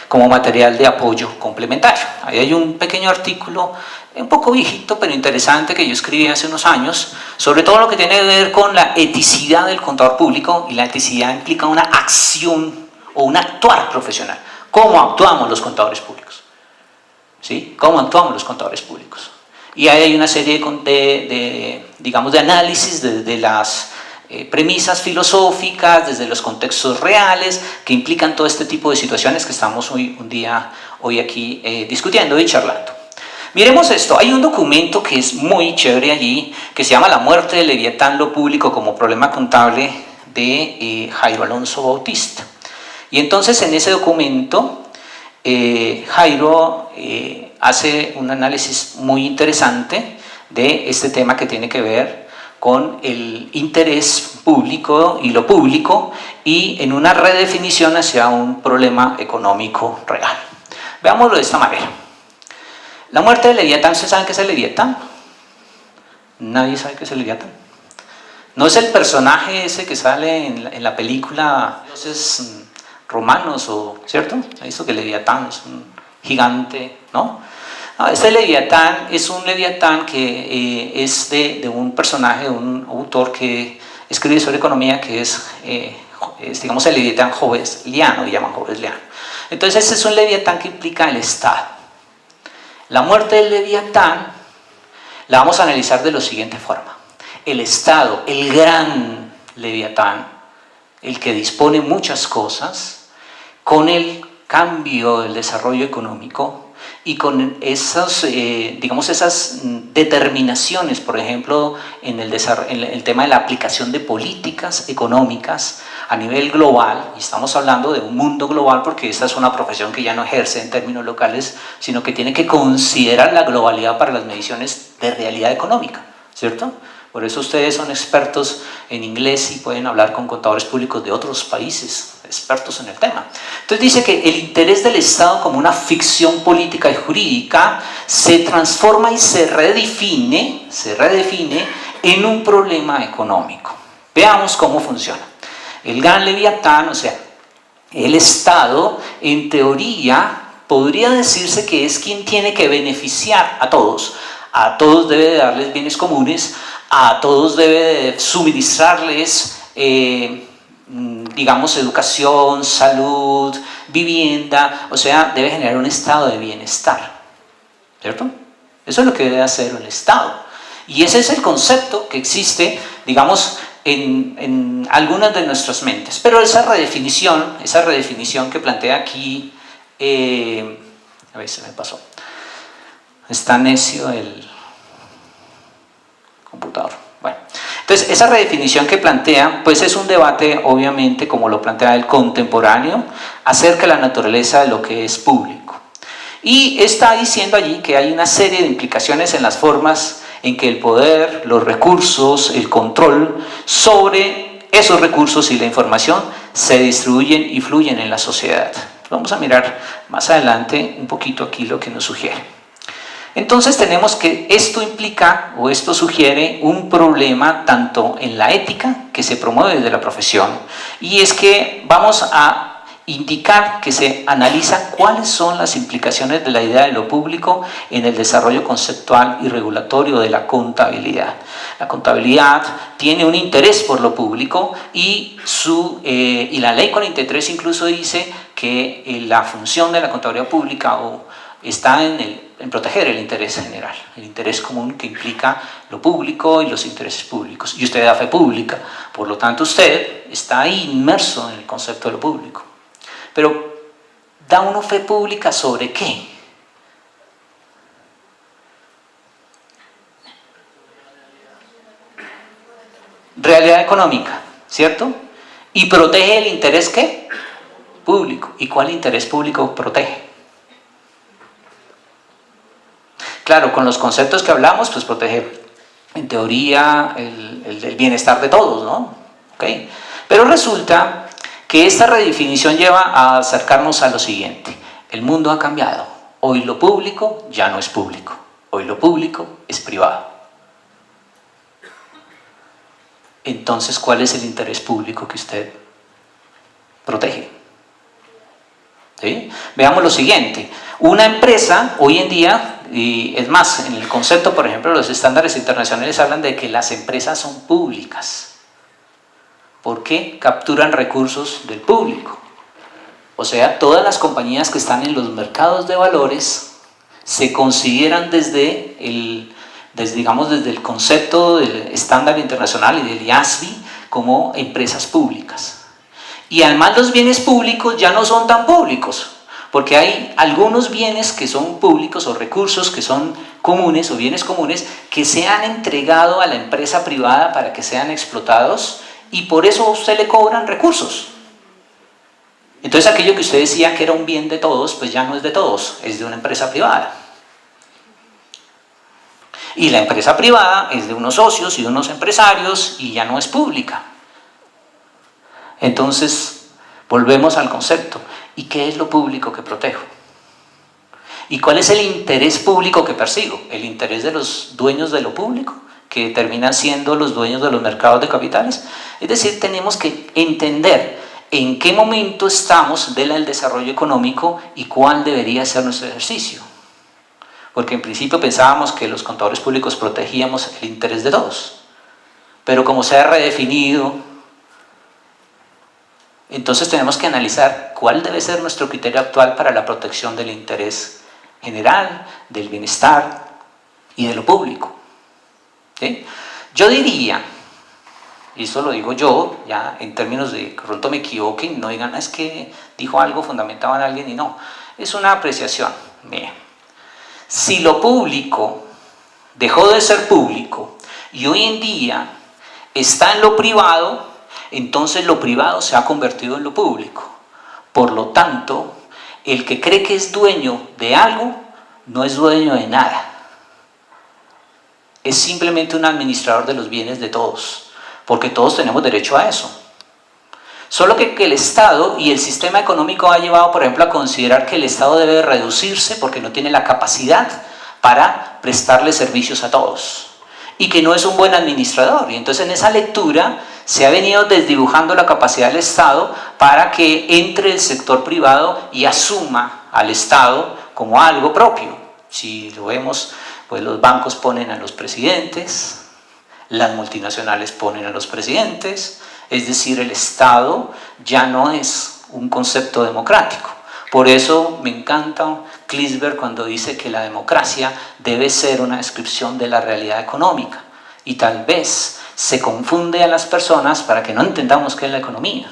como material de apoyo complementario. Ahí hay un pequeño artículo, un poco viejito, pero interesante, que yo escribí hace unos años, sobre todo lo que tiene que ver con la eticidad del contador público, y la eticidad implica una acción o un actuar profesional. ¿Cómo actuamos los contadores públicos? ¿Sí? ¿Cómo actuamos los contadores públicos? Y ahí hay una serie digamos, de análisis desde las premisas filosóficas, desde los contextos reales, que implican todo este tipo de situaciones que estamos hoy aquí discutiendo y charlando. Miremos esto, hay un documento que es muy chévere allí, que se llama La muerte de Leviatán, lo público como problema contable, de Jairo Alonso Bautista. Y entonces en ese documento Jairo hace un análisis muy interesante de este tema que tiene que ver con el interés público y lo público, y en una redefinición hacia un problema económico real. Veámoslo de esta manera. La muerte de Leviatán, ¿ustedes saben qué es el Leviatán? Nadie sabe qué es el Leviatán. No es el personaje ese que sale en la película Dioses Romanos, ¿cierto? Eso que Leviatán es un gigante, ¿no? No, este Leviatán es un Leviatán que es de un personaje, de un autor que escribe sobre economía, que es digamos, el Leviatán Jovesliano, le llaman Jovesliano. Entonces este es un Leviatán que implica el Estado. La muerte del Leviatán la vamos a analizar de la siguiente forma. El Estado, el gran Leviatán, el que dispone muchas cosas, con el cambio del desarrollo económico y con esas, digamos, esas determinaciones, por ejemplo, en el tema de la aplicación de políticas económicas a nivel global, y estamos hablando de un mundo global porque esta es una profesión que ya no ejerce en términos locales, sino que tiene que considerar la globalidad para las mediciones de realidad económica, ¿cierto? Por eso ustedes son expertos en inglés y pueden hablar con contadores públicos de otros países, expertos en el tema. Entonces dice que el interés del Estado como una ficción política y jurídica se transforma y se redefine en un problema económico. Veamos cómo funciona. El gran Leviatán, o sea, el Estado, en teoría, podría decirse que es quien tiene que beneficiar a todos debe de darles bienes comunes, a todos debe de suministrarles, digamos, educación, salud, vivienda, o sea, debe generar un estado de bienestar, ¿cierto? Eso es lo que debe hacer el Estado. Y ese es el concepto que existe, digamos, en algunas de nuestras mentes. Pero esa redefinición que plantea aquí, a ver, se me pasó. Está necio el computador. Bueno, entonces esa redefinición que plantea, pues es un debate, obviamente, como lo plantea el contemporáneo, acerca de la naturaleza de lo que es público. Y está diciendo allí que hay una serie de implicaciones en las formas en que el poder, los recursos, el control sobre esos recursos y la información se distribuyen y fluyen en la sociedad. Vamos a mirar más adelante un poquito aquí lo que nos sugiere. Entonces tenemos que esto implica o esto sugiere un problema tanto en la ética que se promueve desde la profesión, y es que vamos a indicar que se analiza cuáles son las implicaciones de la idea de lo público en el desarrollo conceptual y regulatorio de la contabilidad. La contabilidad tiene un interés por lo público y la ley 43 incluso dice que la función de la contabilidad pública está en proteger el interés general, el interés común que implica lo público y los intereses públicos. Y usted da fe pública, por lo tanto usted está ahí inmerso en el concepto de lo público. Pero, ¿da uno fe pública sobre qué? Realidad económica, ¿cierto? Y protege el interés ¿qué? Público. ¿Y cuál interés público protege? Claro, con los conceptos que hablamos, pues protege en teoría el bienestar de todos, ¿no? ¿Okay? Pero resulta que esta redefinición lleva a acercarnos a lo siguiente. El mundo ha cambiado. Hoy lo público ya no es público. Hoy lo público es privado. Entonces, ¿cuál es el interés público que usted protege? ¿Sí? Veamos lo siguiente. Una empresa, hoy en día, y es más, en el concepto, por ejemplo, los estándares internacionales hablan de que las empresas son públicas. ¿Por qué? Capturan recursos del público. O sea, todas las compañías que están en los mercados de valores se consideran desde el concepto del estándar internacional y del IASB como empresas públicas. Y además los bienes públicos ya no son tan públicos, porque hay algunos bienes que son públicos o recursos que son comunes o bienes comunes que se han entregado a la empresa privada para que sean explotados y por eso a usted le cobran recursos. Entonces aquello que usted decía que era un bien de todos, pues ya no es de todos, es de una empresa privada. Y la empresa privada es de unos socios y de unos empresarios y ya no es pública. Entonces, volvemos al concepto. ¿Y qué es lo público que protejo? ¿Y cuál es el interés público que persigo? ¿El interés de los dueños de lo público, que terminan siendo los dueños de los mercados de capitales? Es decir, tenemos que entender en qué momento estamos del desarrollo económico y cuál debería ser nuestro ejercicio. Porque en principio pensábamos que los contadores públicos protegíamos el interés de todos. Pero como se ha redefinido, entonces tenemos que analizar cuál debe ser nuestro criterio actual para la protección del interés general, del bienestar y de lo público. ¿Sí? Yo diría, y eso lo digo yo, ya en términos de que pronto me equivoquen, no digan, es que dijo algo fundamentado en alguien y no, es una apreciación. Mira, si lo público dejó de ser público y hoy en día está en lo privado, entonces lo privado se ha convertido en lo público. Por lo tanto, el que cree que es dueño de algo, no es dueño de nada. Es simplemente un administrador de los bienes de todos, porque todos tenemos derecho a eso. Solo que el Estado y el sistema económico ha llevado, por ejemplo, a considerar que el Estado debe reducirse porque no tiene la capacidad para prestarle servicios a todos y que no es un buen administrador. Y entonces en esa lectura se ha venido desdibujando la capacidad del Estado para que entre el sector privado y asuma al Estado como algo propio. Si lo vemos, pues los bancos ponen a los presidentes, las multinacionales ponen a los presidentes, es decir, el Estado ya no es un concepto democrático. Por eso me encanta Klisberg cuando dice que la democracia debe ser una descripción de la realidad económica y tal vez se confunde a las personas para que no entendamos qué es la economía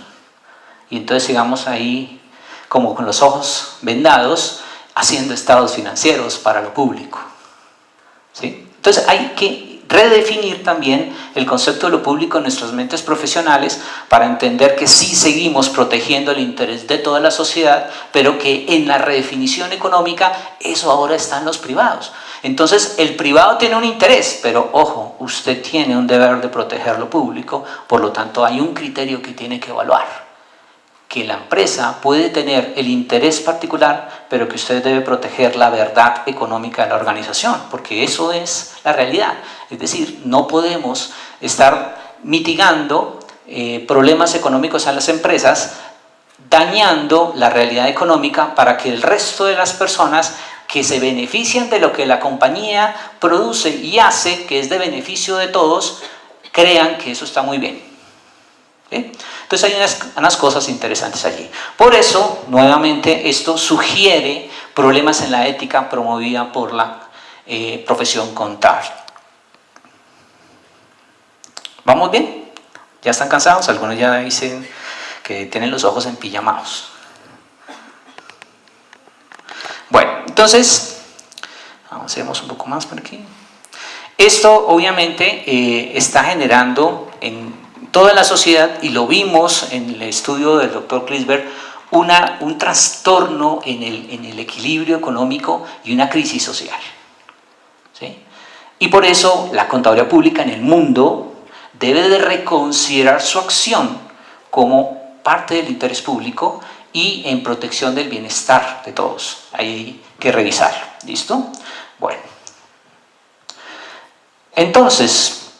y entonces sigamos ahí como con los ojos vendados haciendo estados financieros para lo público. ¿Sí? Entonces hay que redefinir también el concepto de lo público en nuestras mentes profesionales para entender que sí seguimos protegiendo el interés de toda la sociedad, pero que en la redefinición económica eso ahora está en los privados. Entonces el privado tiene un interés, pero ojo, usted tiene un deber de proteger lo público, por lo tanto hay un criterio que tiene que evaluar. Que la empresa puede tener el interés particular, pero que usted debe proteger la verdad económica de la organización, porque eso es la realidad. Es decir, no podemos estar mitigando problemas económicos a las empresas dañando la realidad económica para que el resto de las personas que se benefician de lo que la compañía produce y hace, que es de beneficio de todos, crean que eso está muy bien. ¿Sí? Entonces hay unas cosas interesantes allí. Por eso, nuevamente, esto sugiere problemas en la ética promovida por la profesión contable. ¿Vamos bien? ¿Ya están cansados? Algunos ya dicen que tienen los ojos empillamados. Bueno, entonces, avancemos un poco más por aquí. Esto obviamente está generando en toda la sociedad, y lo vimos en el estudio del doctor Klisberg, un trastorno en el equilibrio económico y una crisis social. ¿Sí? Y por eso la contaduría pública en el mundo debe de reconsiderar su acción como parte del interés público y en protección del bienestar de todos. Hay que revisarlo. ¿Listo? Bueno. Entonces,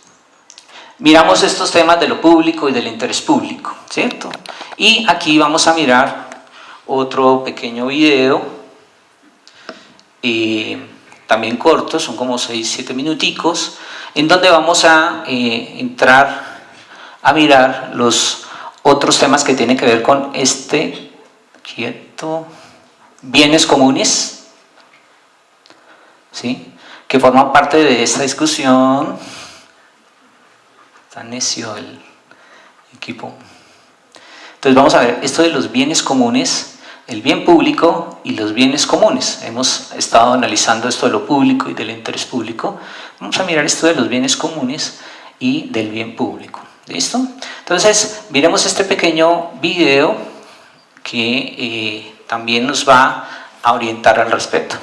miramos estos temas de lo público y del interés público, ¿cierto? Y aquí vamos a mirar otro pequeño video, también corto, son como 6-7 minuticos, en donde vamos a entrar a mirar los otros temas que tienen que ver con bienes comunes, ¿sí? Que forman parte de esta discusión. Está necio el equipo. Entonces vamos a ver esto de los bienes comunes, el bien público y los bienes comunes. Hemos estado analizando esto de lo público y del interés público. Vamos a mirar esto de los bienes comunes y del bien público. ¿Listo? Entonces miremos este pequeño video que también nos va a orientar al respecto.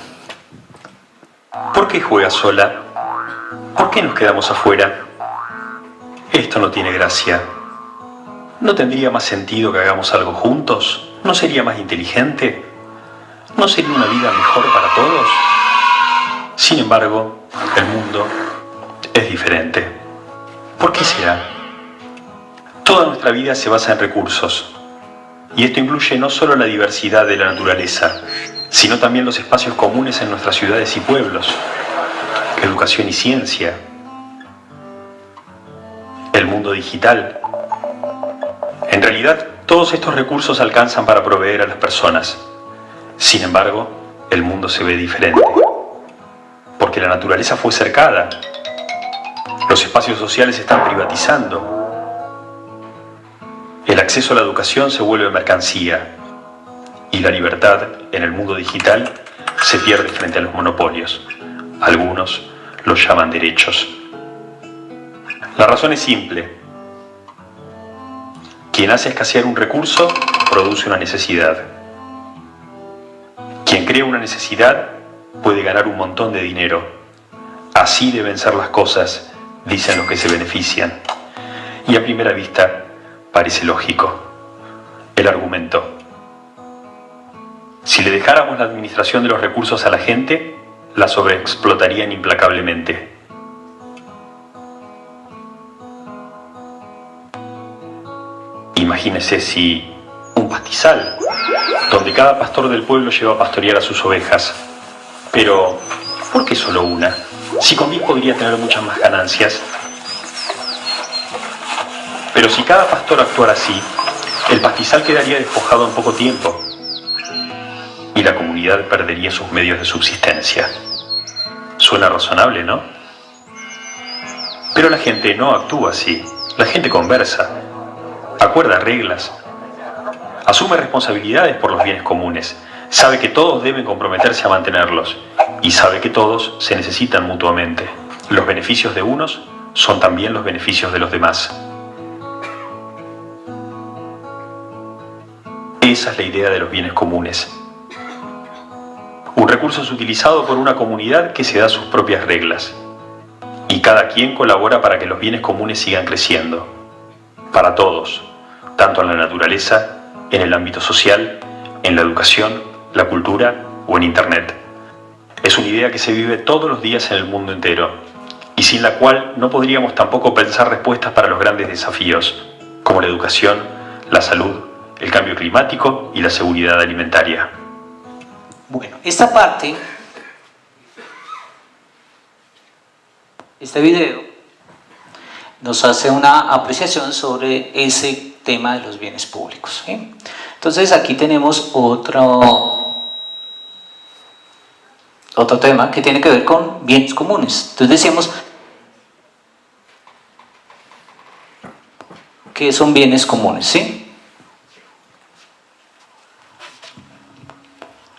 ¿Por qué juega sola? ¿Por qué nos quedamos afuera? Esto no tiene gracia. ¿No tendría más sentido que hagamos algo juntos? ¿No sería más inteligente? ¿No sería una vida mejor para todos? Sin embargo, el mundo es diferente. ¿Por qué será? Toda nuestra vida se basa en recursos. Y esto incluye no solo la diversidad de la naturaleza, sino también los espacios comunes en nuestras ciudades y pueblos, educación y ciencia, el mundo digital. En realidad, todos estos recursos alcanzan para proveer a las personas. Sin embargo, el mundo se ve diferente, porque la naturaleza fue cercada, los espacios sociales se están privatizando, el acceso a la educación se vuelve mercancía, y la libertad en el mundo digital se pierde frente a los monopolios. Algunos los llaman derechos. La razón es simple. Quien hace escasear un recurso produce una necesidad. Quien crea una necesidad puede ganar un montón de dinero. Así deben ser las cosas, dicen los que se benefician. Y a primera vista parece lógico. El argumento: si le dejáramos la administración de los recursos a la gente, la sobreexplotarían implacablemente. Imagínese si un pastizal, donde cada pastor del pueblo lleva a pastorear a sus ovejas. Pero, ¿por qué solo una? Si con 10 podría tener muchas más ganancias. Pero si cada pastor actuara así, el pastizal quedaría despojado en poco tiempo y la comunidad perdería sus medios de subsistencia. Suena razonable, ¿no? Pero la gente no actúa así. La gente conversa, acuerda reglas, asume responsabilidades por los bienes comunes, sabe que todos deben comprometerse a mantenerlos y sabe que todos se necesitan mutuamente. Los beneficios de unos son también los beneficios de los demás. Esa es la idea de los bienes comunes. Un recurso es utilizado por una comunidad que se da sus propias reglas y cada quien colabora para que los bienes comunes sigan creciendo, para todos, tanto en la naturaleza, en el ámbito social, en la educación, la cultura o en Internet. Es una idea que se vive todos los días en el mundo entero y sin la cual no podríamos tampoco pensar respuestas para los grandes desafíos, como la educación, la salud, el cambio climático y la seguridad alimentaria. Bueno, esta parte, este video, nos hace una apreciación sobre ese tema de los bienes públicos, ¿sí? Entonces aquí tenemos otro tema que tiene que ver con bienes comunes. Entonces decíamos que son bienes comunes, ¿sí?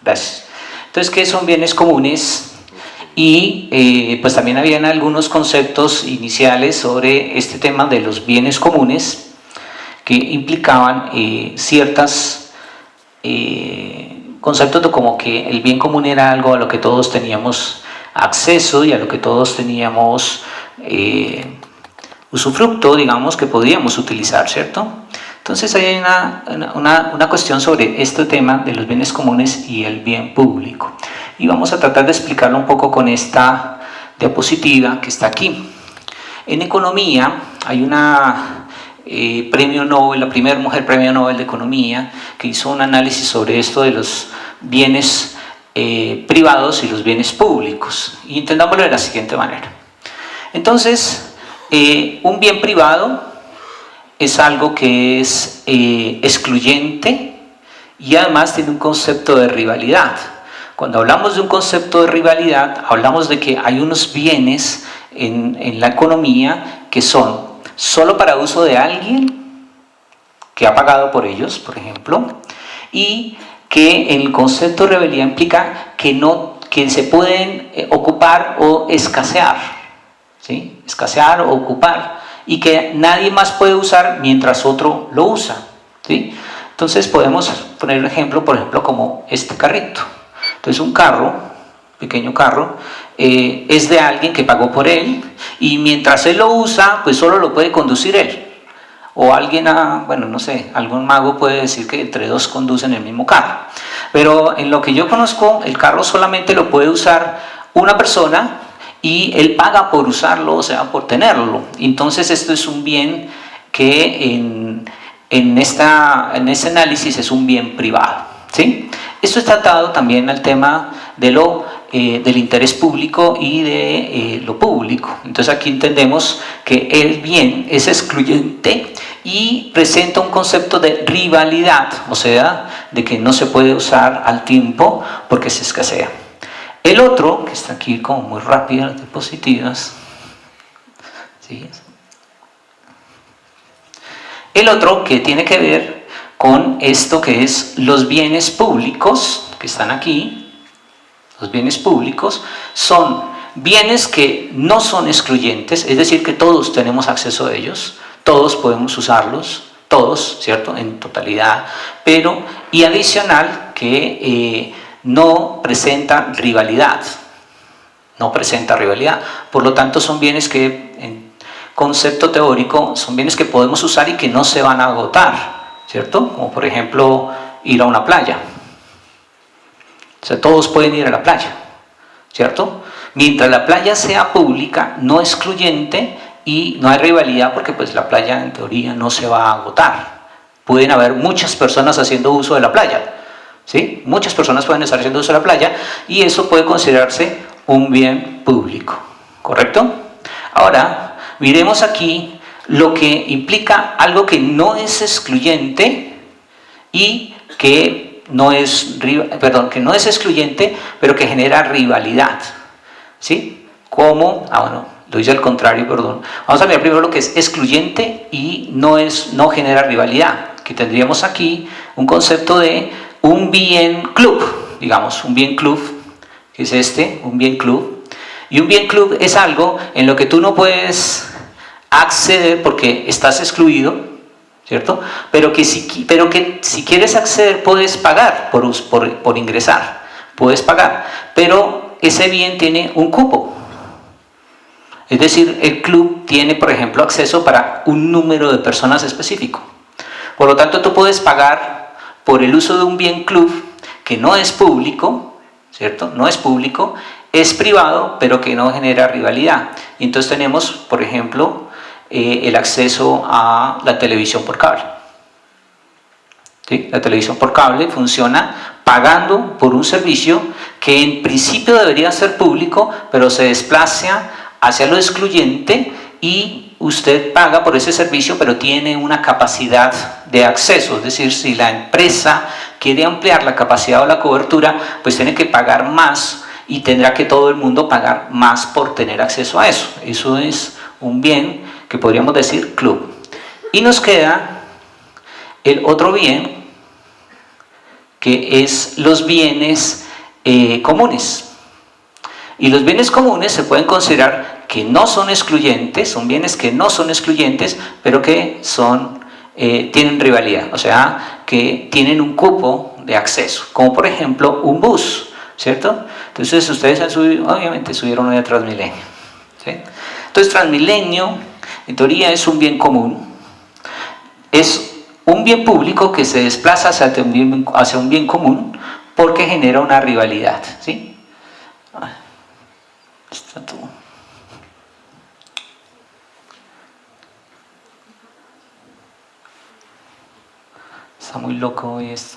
Gracias. Entonces, ¿qué son bienes comunes? Y pues también habían algunos conceptos iniciales sobre este tema de los bienes comunes que implicaban ciertos conceptos de como que el bien común era algo a lo que todos teníamos acceso y a lo que todos teníamos usufructo, digamos, que podíamos utilizar, ¿cierto? Entonces ahí hay una cuestión sobre este tema de los bienes comunes y el bien público. Y vamos a tratar de explicarlo un poco con esta diapositiva que está aquí. En economía hay una premio Nobel, la primera mujer premio Nobel de economía, que hizo un análisis sobre esto de los bienes privados y los bienes públicos. Y entendámoslo de la siguiente manera. Entonces, un bien privado es algo que es excluyente y además tiene un concepto de rivalidad. Cuando hablamos de un concepto de rivalidad, hablamos de que hay unos bienes en la economía que son solo para uso de alguien que ha pagado por ellos, por ejemplo, y que en el concepto de rivalidad implica que se pueden ocupar o escasear, ¿sí? Escasear o ocupar, y que nadie más puede usar mientras otro lo usa, ¿sí? Entonces podemos poner un ejemplo, por ejemplo, como este carrito. Entonces un carro, pequeño carro, es de alguien que pagó por él y mientras él lo usa, pues solo lo puede conducir él. O alguien, bueno, no sé, algún mago puede decir que entre dos conducen el mismo carro. Pero en lo que yo conozco, el carro solamente lo puede usar una persona y él paga por usarlo, o sea, por tenerlo. Entonces esto es un bien que en ese análisis es un bien privado, ¿sí? Esto está atado también al tema del interés público y de lo público. Entonces aquí entendemos que el bien es excluyente y presenta un concepto de rivalidad, o sea, de que no se puede usar al tiempo porque se escasea. El otro, que está aquí como muy rápido, las diapositivas, ¿sí? El otro que tiene que ver con esto que es los bienes públicos, que están aquí. Los bienes públicos son bienes que no son excluyentes, es decir, que todos tenemos acceso a ellos, todos podemos usarlos, todos, ¿cierto?, en totalidad, pero, y adicional, que no presenta rivalidad, por lo tanto son bienes que en concepto teórico son bienes que podemos usar y que no se van a agotar, ¿cierto? Como por ejemplo ir a una playa, o sea, todos pueden ir a la playa, ¿cierto? Mientras la playa sea pública, no excluyente y no hay rivalidad porque pues la playa en teoría no se va a agotar. Pueden haber muchas personas haciendo uso de la playa, ¿sí? Muchas personas pueden estar haciendo uso de la playa y eso puede considerarse un bien público, ¿correcto? Ahora, miremos aquí lo que implica algo que no es excluyente y que no es excluyente, pero que genera rivalidad, ¿sí? ¿Cómo? Bueno, lo hice al contrario, perdón. Vamos a ver primero lo que es excluyente y no genera rivalidad, que tendríamos aquí un concepto de un bien club, digamos, un bien club, que es este, un bien club. Y un bien club es algo en lo que tú no puedes acceder porque estás excluido, ¿cierto? Pero que si quieres acceder puedes pagar por ingresar, puedes pagar, pero ese bien tiene un cupo. Es decir, el club tiene, por ejemplo, acceso para un número de personas específico. Por lo tanto, tú puedes pagar por el uso de un bien club que no es público, ¿cierto? No es público, es privado, pero que no genera rivalidad. Y entonces tenemos, por ejemplo, el acceso a la televisión por cable. ¿sí? La televisión por cable funciona pagando por un servicio que en principio debería ser público, pero se desplaza hacia lo excluyente y usted paga por ese servicio, pero tiene una capacidad de acceso. Es decir, si la empresa quiere ampliar la capacidad o la cobertura, pues tiene que pagar más y tendrá que todo el mundo pagar más por tener acceso a eso. Eso es un bien que podríamos decir club. Y nos queda el otro bien, que es los bienes comunes. Y los bienes comunes se pueden considerar que no son excluyentes, son bienes que no son excluyentes, pero que tienen rivalidad, o sea, que tienen un cupo de acceso, como por ejemplo un bus, ¿cierto? Entonces ustedes han subido, obviamente subieron uno de Transmilenio, ¿sí? Entonces Transmilenio, en teoría, es un bien común, es un bien público que se desplaza hacia un bien común porque genera una rivalidad, ¿sí? Está muy loco hoy esto.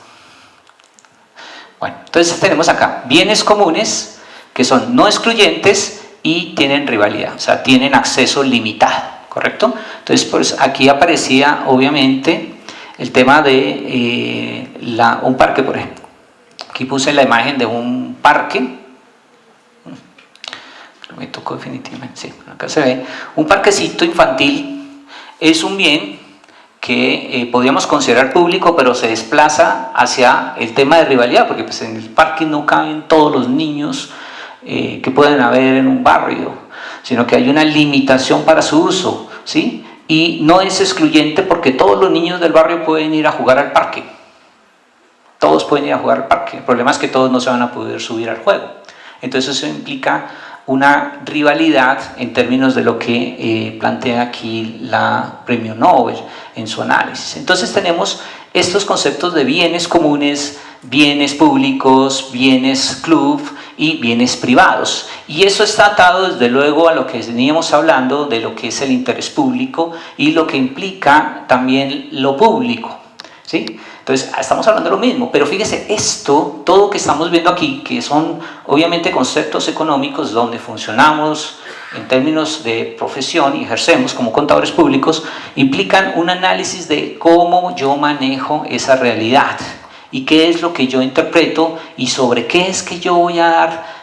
Bueno, entonces tenemos acá bienes comunes que son no excluyentes y tienen rivalidad, o sea, tienen acceso limitado, ¿correcto? Entonces, pues aquí aparecía obviamente el tema de un parque, por ejemplo. Aquí puse la imagen de un parque. Me tocó definitivamente, sí, acá se ve. Un parquecito infantil es un bien que podríamos considerar público, pero se desplaza hacia el tema de rivalidad, porque pues, en el parque no caben todos los niños que pueden haber en un barrio, sino que hay una limitación para su uso, ¿sí? Y no es excluyente porque todos los niños del barrio pueden ir a jugar al parque. Todos pueden ir a jugar al parque. El problema es que todos no se van a poder subir al juego. Entonces eso implica una rivalidad en términos de lo que plantea aquí la Premio Nobel en su análisis. Entonces tenemos estos conceptos de bienes comunes, bienes públicos, bienes club y bienes privados. Y eso está atado desde luego a lo que veníamos hablando de lo que es el interés público y lo que implica también lo público, ¿sí? Entonces, estamos hablando de lo mismo, pero fíjese, esto, todo lo que estamos viendo aquí, que son obviamente conceptos económicos donde funcionamos en términos de profesión y ejercemos como contadores públicos, implican un análisis de cómo yo manejo esa realidad y qué es lo que yo interpreto y sobre qué es que yo voy a dar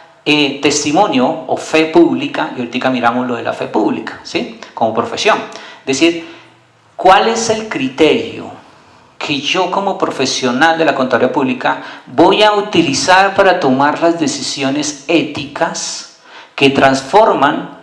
testimonio o fe pública, y ahorita miramos lo de la fe pública, ¿sí? Como profesión. Es decir, ¿cuál es el criterio que yo como profesional de la contaduría pública voy a utilizar para tomar las decisiones éticas que transforman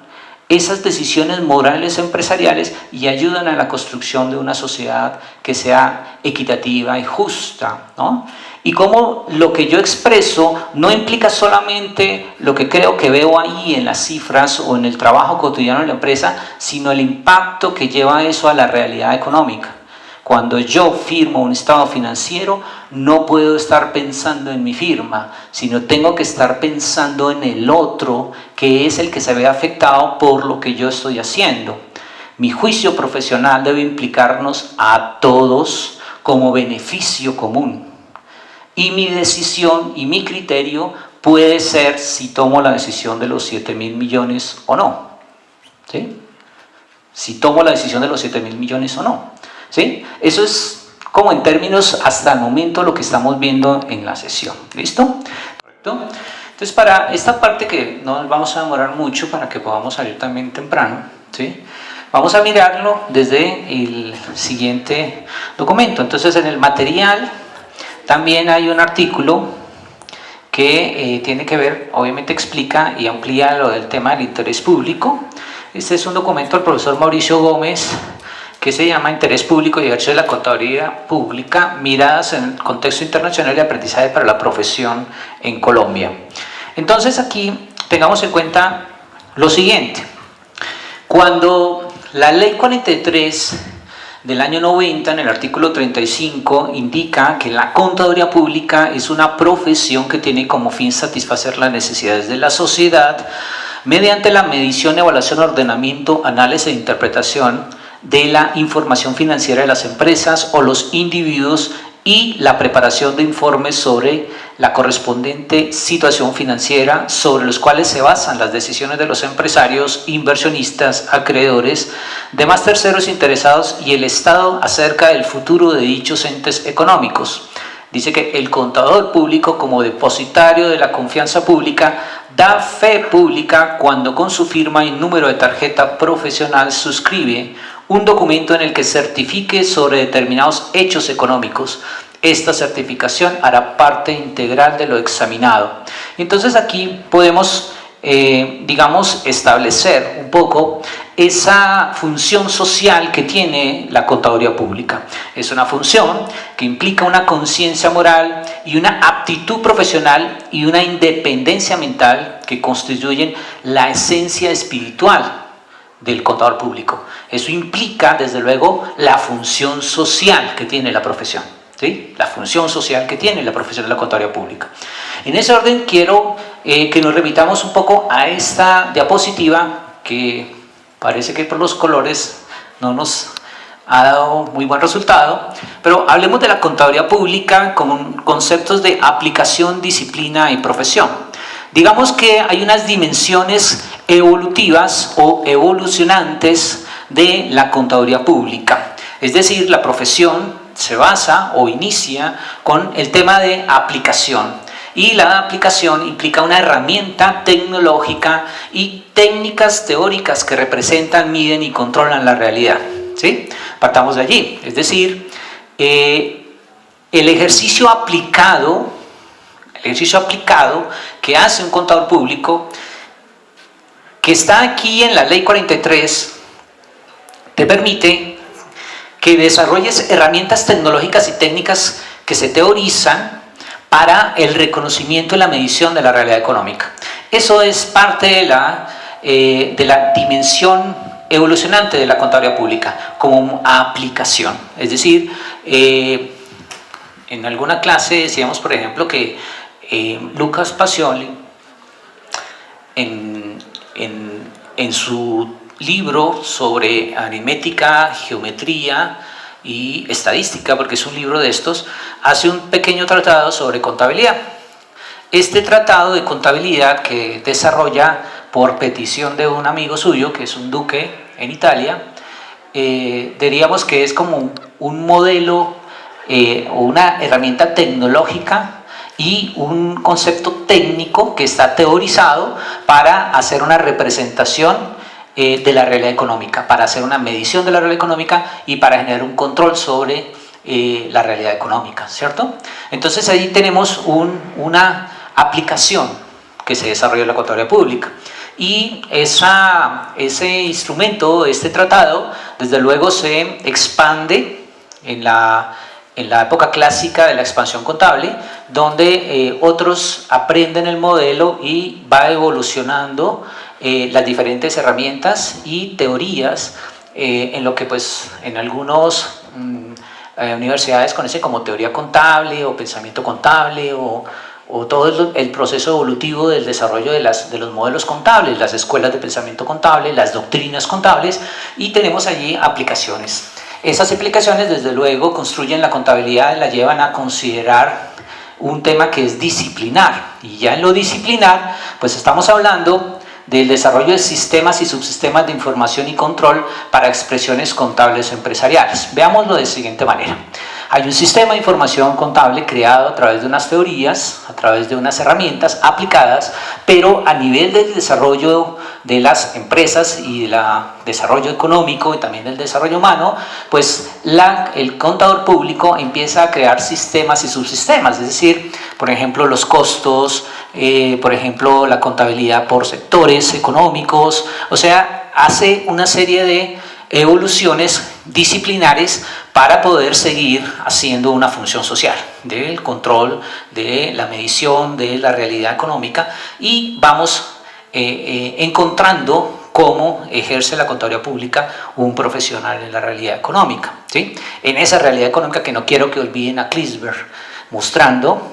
esas decisiones morales empresariales y ayudan a la construcción de una sociedad que sea equitativa y justa, ¿no? Y cómo lo que yo expreso no implica solamente lo que creo que veo ahí en las cifras o en el trabajo cotidiano de la empresa, sino el impacto que lleva eso a la realidad económica. Cuando yo firmo un estado financiero, no puedo estar pensando en mi firma, sino tengo que estar pensando en el otro, que es el que se ve afectado por lo que yo estoy haciendo. Mi juicio profesional debe implicarnos a todos como beneficio común. Y mi decisión y mi criterio puede ser si tomo la decisión de los 7.000 millones o no, ¿sí? Si tomo la decisión de los 7.000 millones o no, ¿sí? Eso es como en términos hasta el momento lo que estamos viendo en la sesión. ¿Listo? ¿Correcto? Entonces, para esta parte que no nos vamos a demorar mucho para que podamos salir también temprano, ¿sí? Vamos a mirarlo desde el siguiente documento. Entonces, en el material también hay un artículo que tiene que ver, obviamente explica y amplía lo del tema del interés público. Este es un documento del profesor Mauricio Gómez que se llama Interés Público y Ejercicio de la Contaduría Pública, miradas en el contexto internacional de aprendizaje para la profesión en Colombia. Entonces aquí tengamos en cuenta lo siguiente. Cuando la Ley 43 del año 90, en el artículo 35, indica que la contaduría pública es una profesión que tiene como fin satisfacer las necesidades de la sociedad mediante la medición, evaluación, ordenamiento, análisis e interpretación de la información financiera de las empresas o los individuos y la preparación de informes sobre la correspondiente situación financiera sobre los cuales se basan las decisiones de los empresarios, inversionistas, acreedores, demás terceros interesados y el Estado acerca del futuro de dichos entes económicos. Dice que el contador público, como depositario de la confianza pública, da fe pública cuando con su firma y número de tarjeta profesional suscribe un documento en el que certifique sobre determinados hechos económicos. Esta certificación hará parte integral de lo examinado. Entonces aquí podemos, digamos, establecer un poco esa función social que tiene la contaduría pública. Es una función que implica una conciencia moral y una aptitud profesional y una independencia mental que constituyen la esencia espiritual del contador público. Eso implica, desde luego, la función social que tiene la profesión, ¿sí? La función social que tiene la profesión de la contaduría pública. En ese orden quiero que nos remitamos un poco a esta diapositiva que parece que por los colores no nos ha dado muy buen resultado, pero hablemos de la contaduría pública con conceptos de aplicación, disciplina y profesión. Digamos que hay unas dimensiones evolutivas o evolucionantes de la contaduría pública. Es decir, la profesión se basa o inicia con el tema de aplicación. Y la aplicación implica una herramienta tecnológica y técnicas teóricas que representan, miden y controlan la realidad, ¿sí? Partamos de allí. Es decir, el ejercicio aplicado que hace un contador público, que está aquí en la Ley 43, te permite que desarrolles herramientas tecnológicas y técnicas que se teorizan para el reconocimiento y la medición de la realidad económica. Eso es parte de la dimensión evolucionante de la contaduría pública como aplicación. Es decir, en alguna clase decíamos, por ejemplo, que Lucas Pacioli, en su libro sobre aritmética, geometría y estadística, porque es un libro de estos, hace un pequeño tratado sobre contabilidad. Este tratado de contabilidad que desarrolla por petición de un amigo suyo, que es un duque en Italia, diríamos que es como un modelo o una herramienta tecnológica y un concepto técnico que está teorizado para hacer una representación de la realidad económica, para hacer una medición de la realidad económica y para generar un control sobre la realidad económica, ¿cierto? Entonces ahí tenemos una aplicación que se desarrolla en la contaduría pública y ese instrumento, este tratado, desde luego se expande en la época clásica de la expansión contable, donde otros aprenden el modelo y va evolucionando las diferentes herramientas y teorías en lo que pues en algunas universidades conocen como teoría contable o pensamiento contable o todo el proceso evolutivo del desarrollo de los modelos contables, las escuelas de pensamiento contable, las doctrinas contables, y tenemos allí aplicaciones. Esas aplicaciones desde luego construyen la contabilidad y la llevan a considerar un tema que es disciplinar, y ya en lo disciplinar pues estamos hablando del desarrollo de sistemas y subsistemas de información y control para expresiones contables empresariales. Veámoslo de la siguiente manera. Hay un sistema de información contable creado a través de unas teorías, a través de unas herramientas aplicadas, pero a nivel del desarrollo de las empresas y del desarrollo económico y también del desarrollo humano, pues el contador público empieza a crear sistemas y subsistemas, es decir, por ejemplo, los costos, por ejemplo, la contabilidad por sectores económicos, o sea, hace una serie de evoluciones disciplinares para poder seguir haciendo una función social del control, de la medición de la realidad económica, y vamos encontrando cómo ejerce la contaduría pública un profesional en la realidad económica, ¿sí? En esa realidad económica que no quiero que olviden a Klisberg, mostrando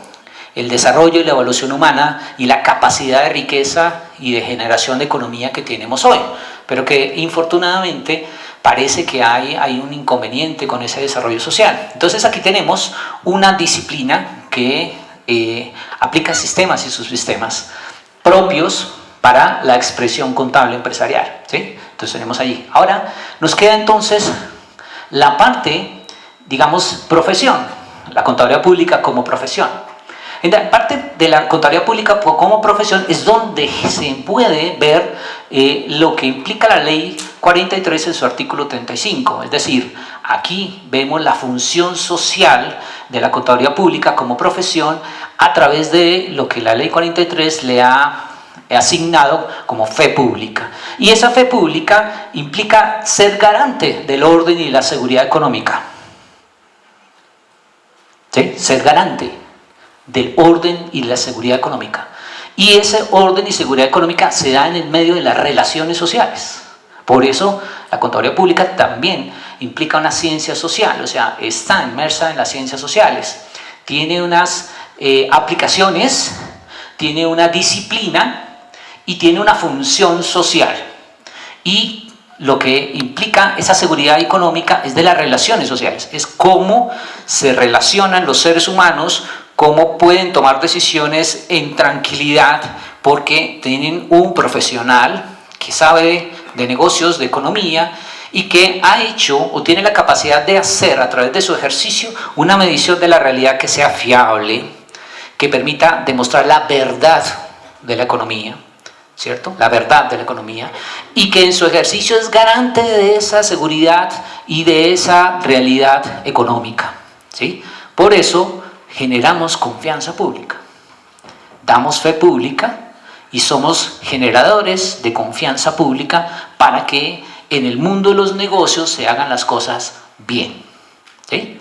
el desarrollo y la evolución humana y la capacidad de riqueza y de generación de economía que tenemos hoy, pero que infortunadamente parece que hay un inconveniente con ese desarrollo social. Entonces aquí tenemos una disciplina que aplica sistemas y subsistemas propios para la expresión contable empresarial, ¿sí? Entonces tenemos allí. Ahora nos queda entonces la parte, digamos, profesión, la contabilidad pública como profesión. En la parte de la contabilidad pública como profesión es donde se puede ver lo que implica la ley 43 en su artículo 35, es decir, aquí vemos la función social de la contabilidad pública como profesión a través de lo que la ley 43 le ha asignado como fe pública. Y esa fe pública implica ser garante del orden y la seguridad económica. ¿Sí? Ser garante del orden y la seguridad económica. Y ese orden y seguridad económica se da en el medio de las relaciones sociales. Por eso la contabilidad pública también implica una ciencia social, o sea, está inmersa en las ciencias sociales. Tiene unas aplicaciones, tiene una disciplina y tiene una función social. Y lo que implica esa seguridad económica es de las relaciones sociales, es cómo se relacionan los seres humanos, cómo pueden tomar decisiones en tranquilidad porque tienen un profesional que sabe de negocios, de economía y que ha hecho o tiene la capacidad de hacer a través de su ejercicio una medición de la realidad que sea fiable, que permita demostrar la verdad de la economía, ¿cierto? La verdad de la economía, y que en su ejercicio es garante de esa seguridad y de esa realidad económica, ¿sí? Por eso generamos confianza pública, damos fe pública y somos generadores de confianza pública para que en el mundo de los negocios se hagan las cosas bien, ¿sí?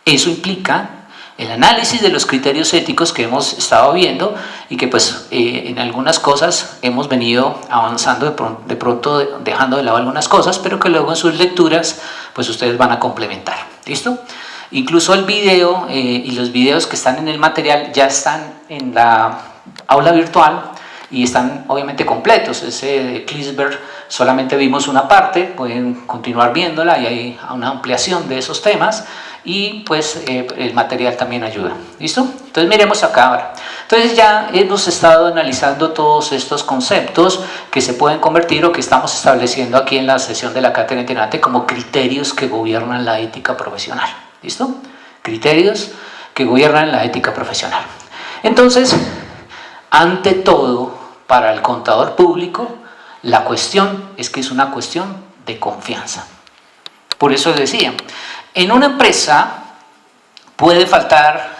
Eso implica el análisis de los criterios éticos que hemos estado viendo y que pues en algunas cosas hemos venido avanzando de pronto dejando de lado algunas cosas, pero que luego en sus lecturas pues ustedes van a complementar. ¿Listo? Incluso el video y los videos que están en el material ya están en la aula virtual y están obviamente completos. Ese de Klisberg solamente vimos una parte, pueden continuar viéndola y hay una ampliación de esos temas. Y pues el material también ayuda. ¿Listo? Entonces miremos acá ahora. Entonces ya hemos estado analizando todos estos conceptos que se pueden convertir o que estamos estableciendo aquí en la sesión de la cátedra itinerante como criterios que gobiernan la ética profesional. ¿Listo? Criterios que gobiernan la ética profesional. Entonces, ante todo, para el contador público, la cuestión es que es una cuestión de confianza. Por eso decía, en una empresa puede faltar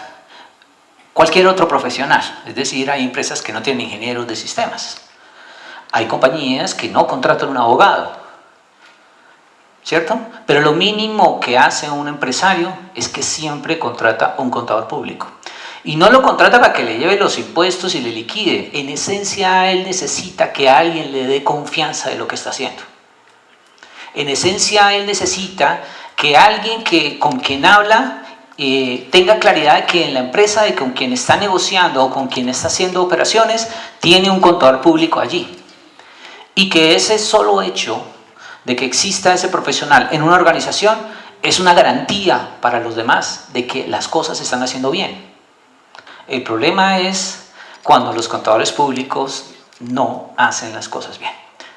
cualquier otro profesional, es decir, hay empresas que no tienen ingenieros de sistemas, hay compañías que no contratan un abogado, ¿cierto? Pero lo mínimo que hace un empresario es que siempre contrata un contador público. Y no lo contrata para que le lleve los impuestos y le liquide. En esencia, él necesita que alguien le dé confianza de lo que está haciendo. En esencia, él necesita que alguien con quien habla tenga claridad de que en la empresa, de con quien está negociando o con quien está haciendo operaciones, tiene un contador público allí. Y que ese solo hecho de que exista ese profesional en una organización es una garantía para los demás de que las cosas se están haciendo bien. El problema es cuando los contadores públicos no hacen las cosas bien.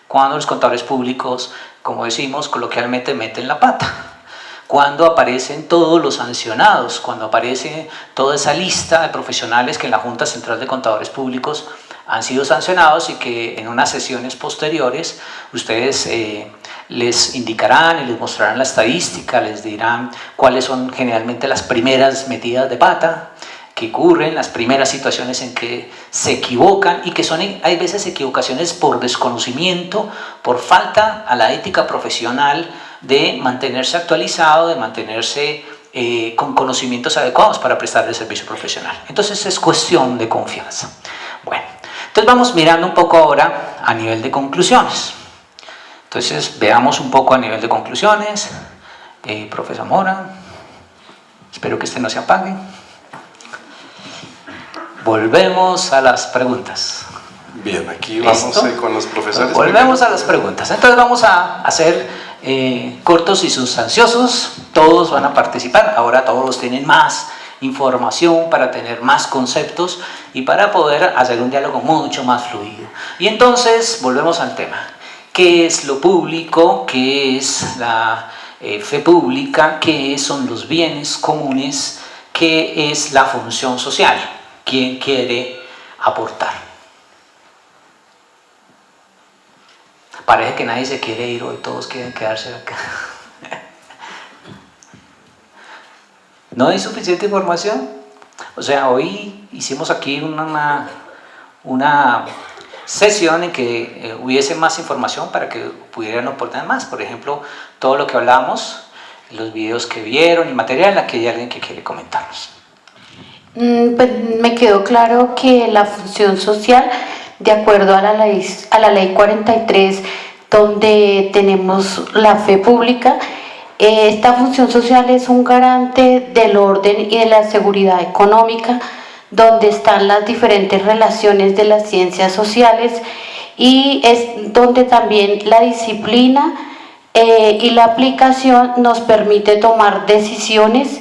Cuando los contadores públicos, como decimos coloquialmente, meten la pata. Cuando aparecen todos los sancionados, cuando aparece toda esa lista de profesionales que en la Junta Central de Contadores Públicos han sido sancionados y que en unas sesiones posteriores ustedes les indicarán y les mostrarán la estadística, les dirán cuáles son generalmente las primeras metidas de pata que ocurren, las primeras situaciones en que se equivocan y que son, hay veces, equivocaciones por desconocimiento, por falta a la ética profesional de mantenerse actualizado, de mantenerse con conocimientos adecuados para prestar el servicio profesional. Entonces es cuestión de confianza. Bueno, entonces vamos mirando un poco ahora a nivel de conclusiones. Entonces veamos un poco a nivel de conclusiones. Profesor Mora, espero que este no se apague. Volvemos a las preguntas. Bien, aquí vamos con los profesores. Volvemos a las preguntas. Entonces vamos a hacer cortos y sustanciosos, todos van a participar, ahora todos tienen más información para tener más conceptos y para poder hacer un diálogo mucho más fluido. Y entonces volvemos al tema. ¿Qué es lo público? ¿Qué es la fe pública? ¿Qué son los bienes comunes? ¿Qué es la función social? ¿Quién quiere aportar? Parece que nadie se quiere ir hoy, todos quieren quedarse acá. ¿No hay suficiente información? O sea, hoy hicimos aquí una sesión en que hubiese más información para que pudieran aportar más. Por ejemplo, todo lo que hablábamos, los videos que vieron y material, aquí hay alguien que quiere comentarnos. Pues me quedó claro que la función social, de acuerdo a la ley 43, donde tenemos la fe pública, esta función social es un garante del orden y de la seguridad económica, donde están las diferentes relaciones de las ciencias sociales y es donde también la disciplina y la aplicación nos permite tomar decisiones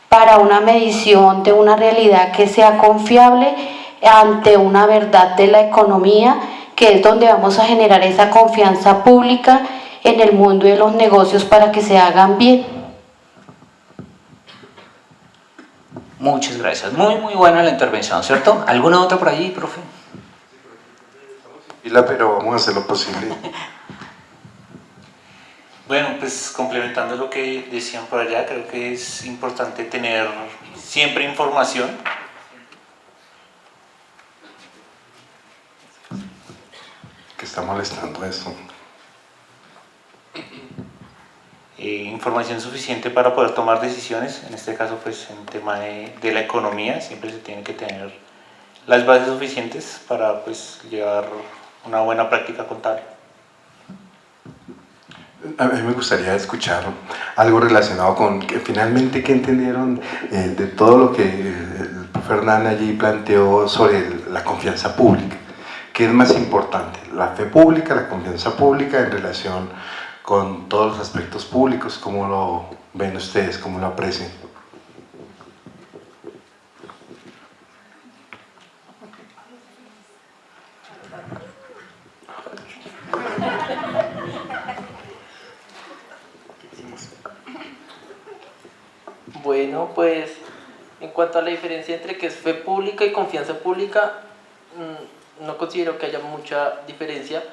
para una medición de una realidad que sea confiable ante una verdad de la economía, que es donde vamos a generar esa confianza pública en el mundo de los negocios para que se hagan bien. Muchas gracias. Muy buena la intervención, ¿cierto? ¿Alguna otra por allí, profe? Pero vamos a hacer lo posible. Bueno, pues complementando lo que decían por allá, creo que es importante tener siempre información. ¿Qué está molestando eso? Información suficiente para poder tomar decisiones, en este caso pues en tema de la economía, siempre se tiene que tener las bases suficientes para pues llevar una buena práctica contable. A mí me gustaría escuchar algo relacionado con que finalmente qué entendieron de todo lo que el profe Hernán allí planteó sobre la confianza pública. ¿Qué es más importante? ¿La fe pública, la confianza pública en relación con todos los aspectos públicos? ¿Cómo lo ven ustedes? ¿Cómo lo aprecian? Bueno, pues en cuanto a la diferencia entre qué es fe pública y confianza pública, no considero que haya mucha diferencia,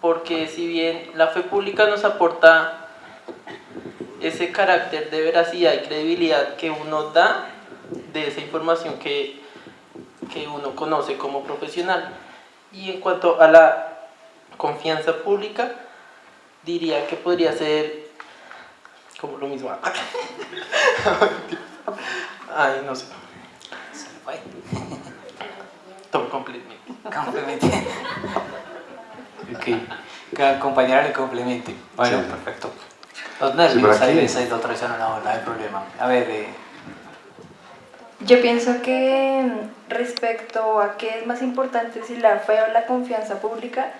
porque si bien la fe pública nos aporta ese carácter de veracidad y credibilidad que uno da de esa información que uno conoce como profesional, y en cuanto a la confianza pública, diría que podría ser como lo mismo. Ay, no sé. Todo complemente. Ok, cada compañera le complemente. Bueno, sí. Perfecto. Los nervios, ahí es otra vez no hay problema. A ver, Yo pienso que respecto a qué es más importante, si la fe o la confianza pública,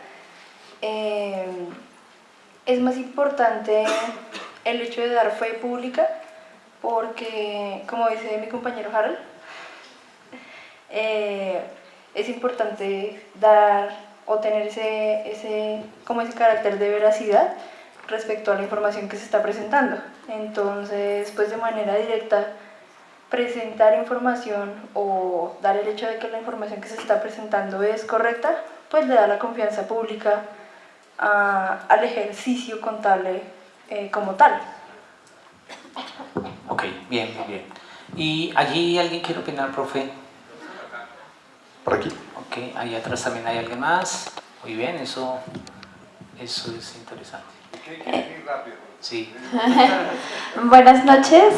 es más importante el hecho de dar fe pública, porque, como dice mi compañero Harold, es importante dar o tener ese carácter de veracidad respecto a la información que se está presentando. Entonces, pues de manera directa, presentar información o dar el hecho de que la información que se está presentando es correcta, pues le da la confianza pública al ejercicio contable como tal. Ok, bien. ¿Y allí alguien quiere opinar, profe? Por aquí. Ok, ahí atrás también hay alguien más. Muy bien, eso es interesante. Rápido. Sí. Buenas noches,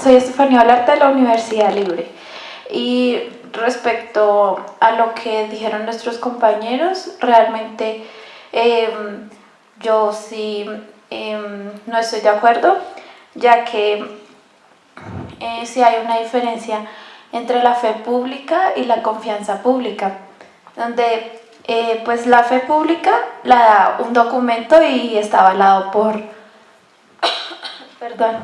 soy Estefanía Olarte de la Universidad Libre. Y respecto a lo que dijeron nuestros compañeros, realmente yo sí no estoy de acuerdo, ya que sí hay una diferencia entre la fe pública y la confianza pública, donde pues la fe pública la da un documento y está avalado por, perdón,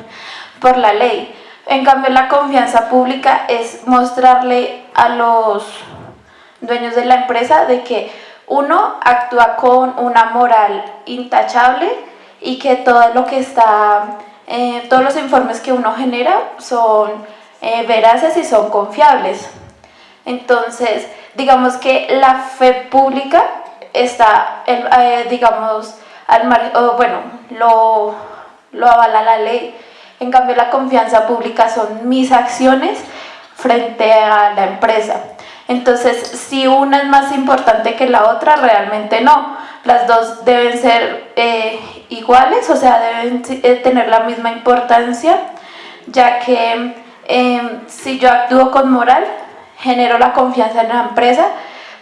por la ley. En cambio, la confianza pública es mostrarle a los dueños de la empresa de que uno actúa con una moral intachable y que todo lo que está, todos los informes que uno genera son veraces y son confiables. Entonces, digamos que la fe pública está, digamos, lo avala la ley. En cambio, la confianza pública son mis acciones frente a la empresa. Entonces, si una es más importante que la otra, realmente no. Las dos deben ser iguales, o sea, deben tener la misma importancia, ya que si yo actúo con moral, genero la confianza en la empresa,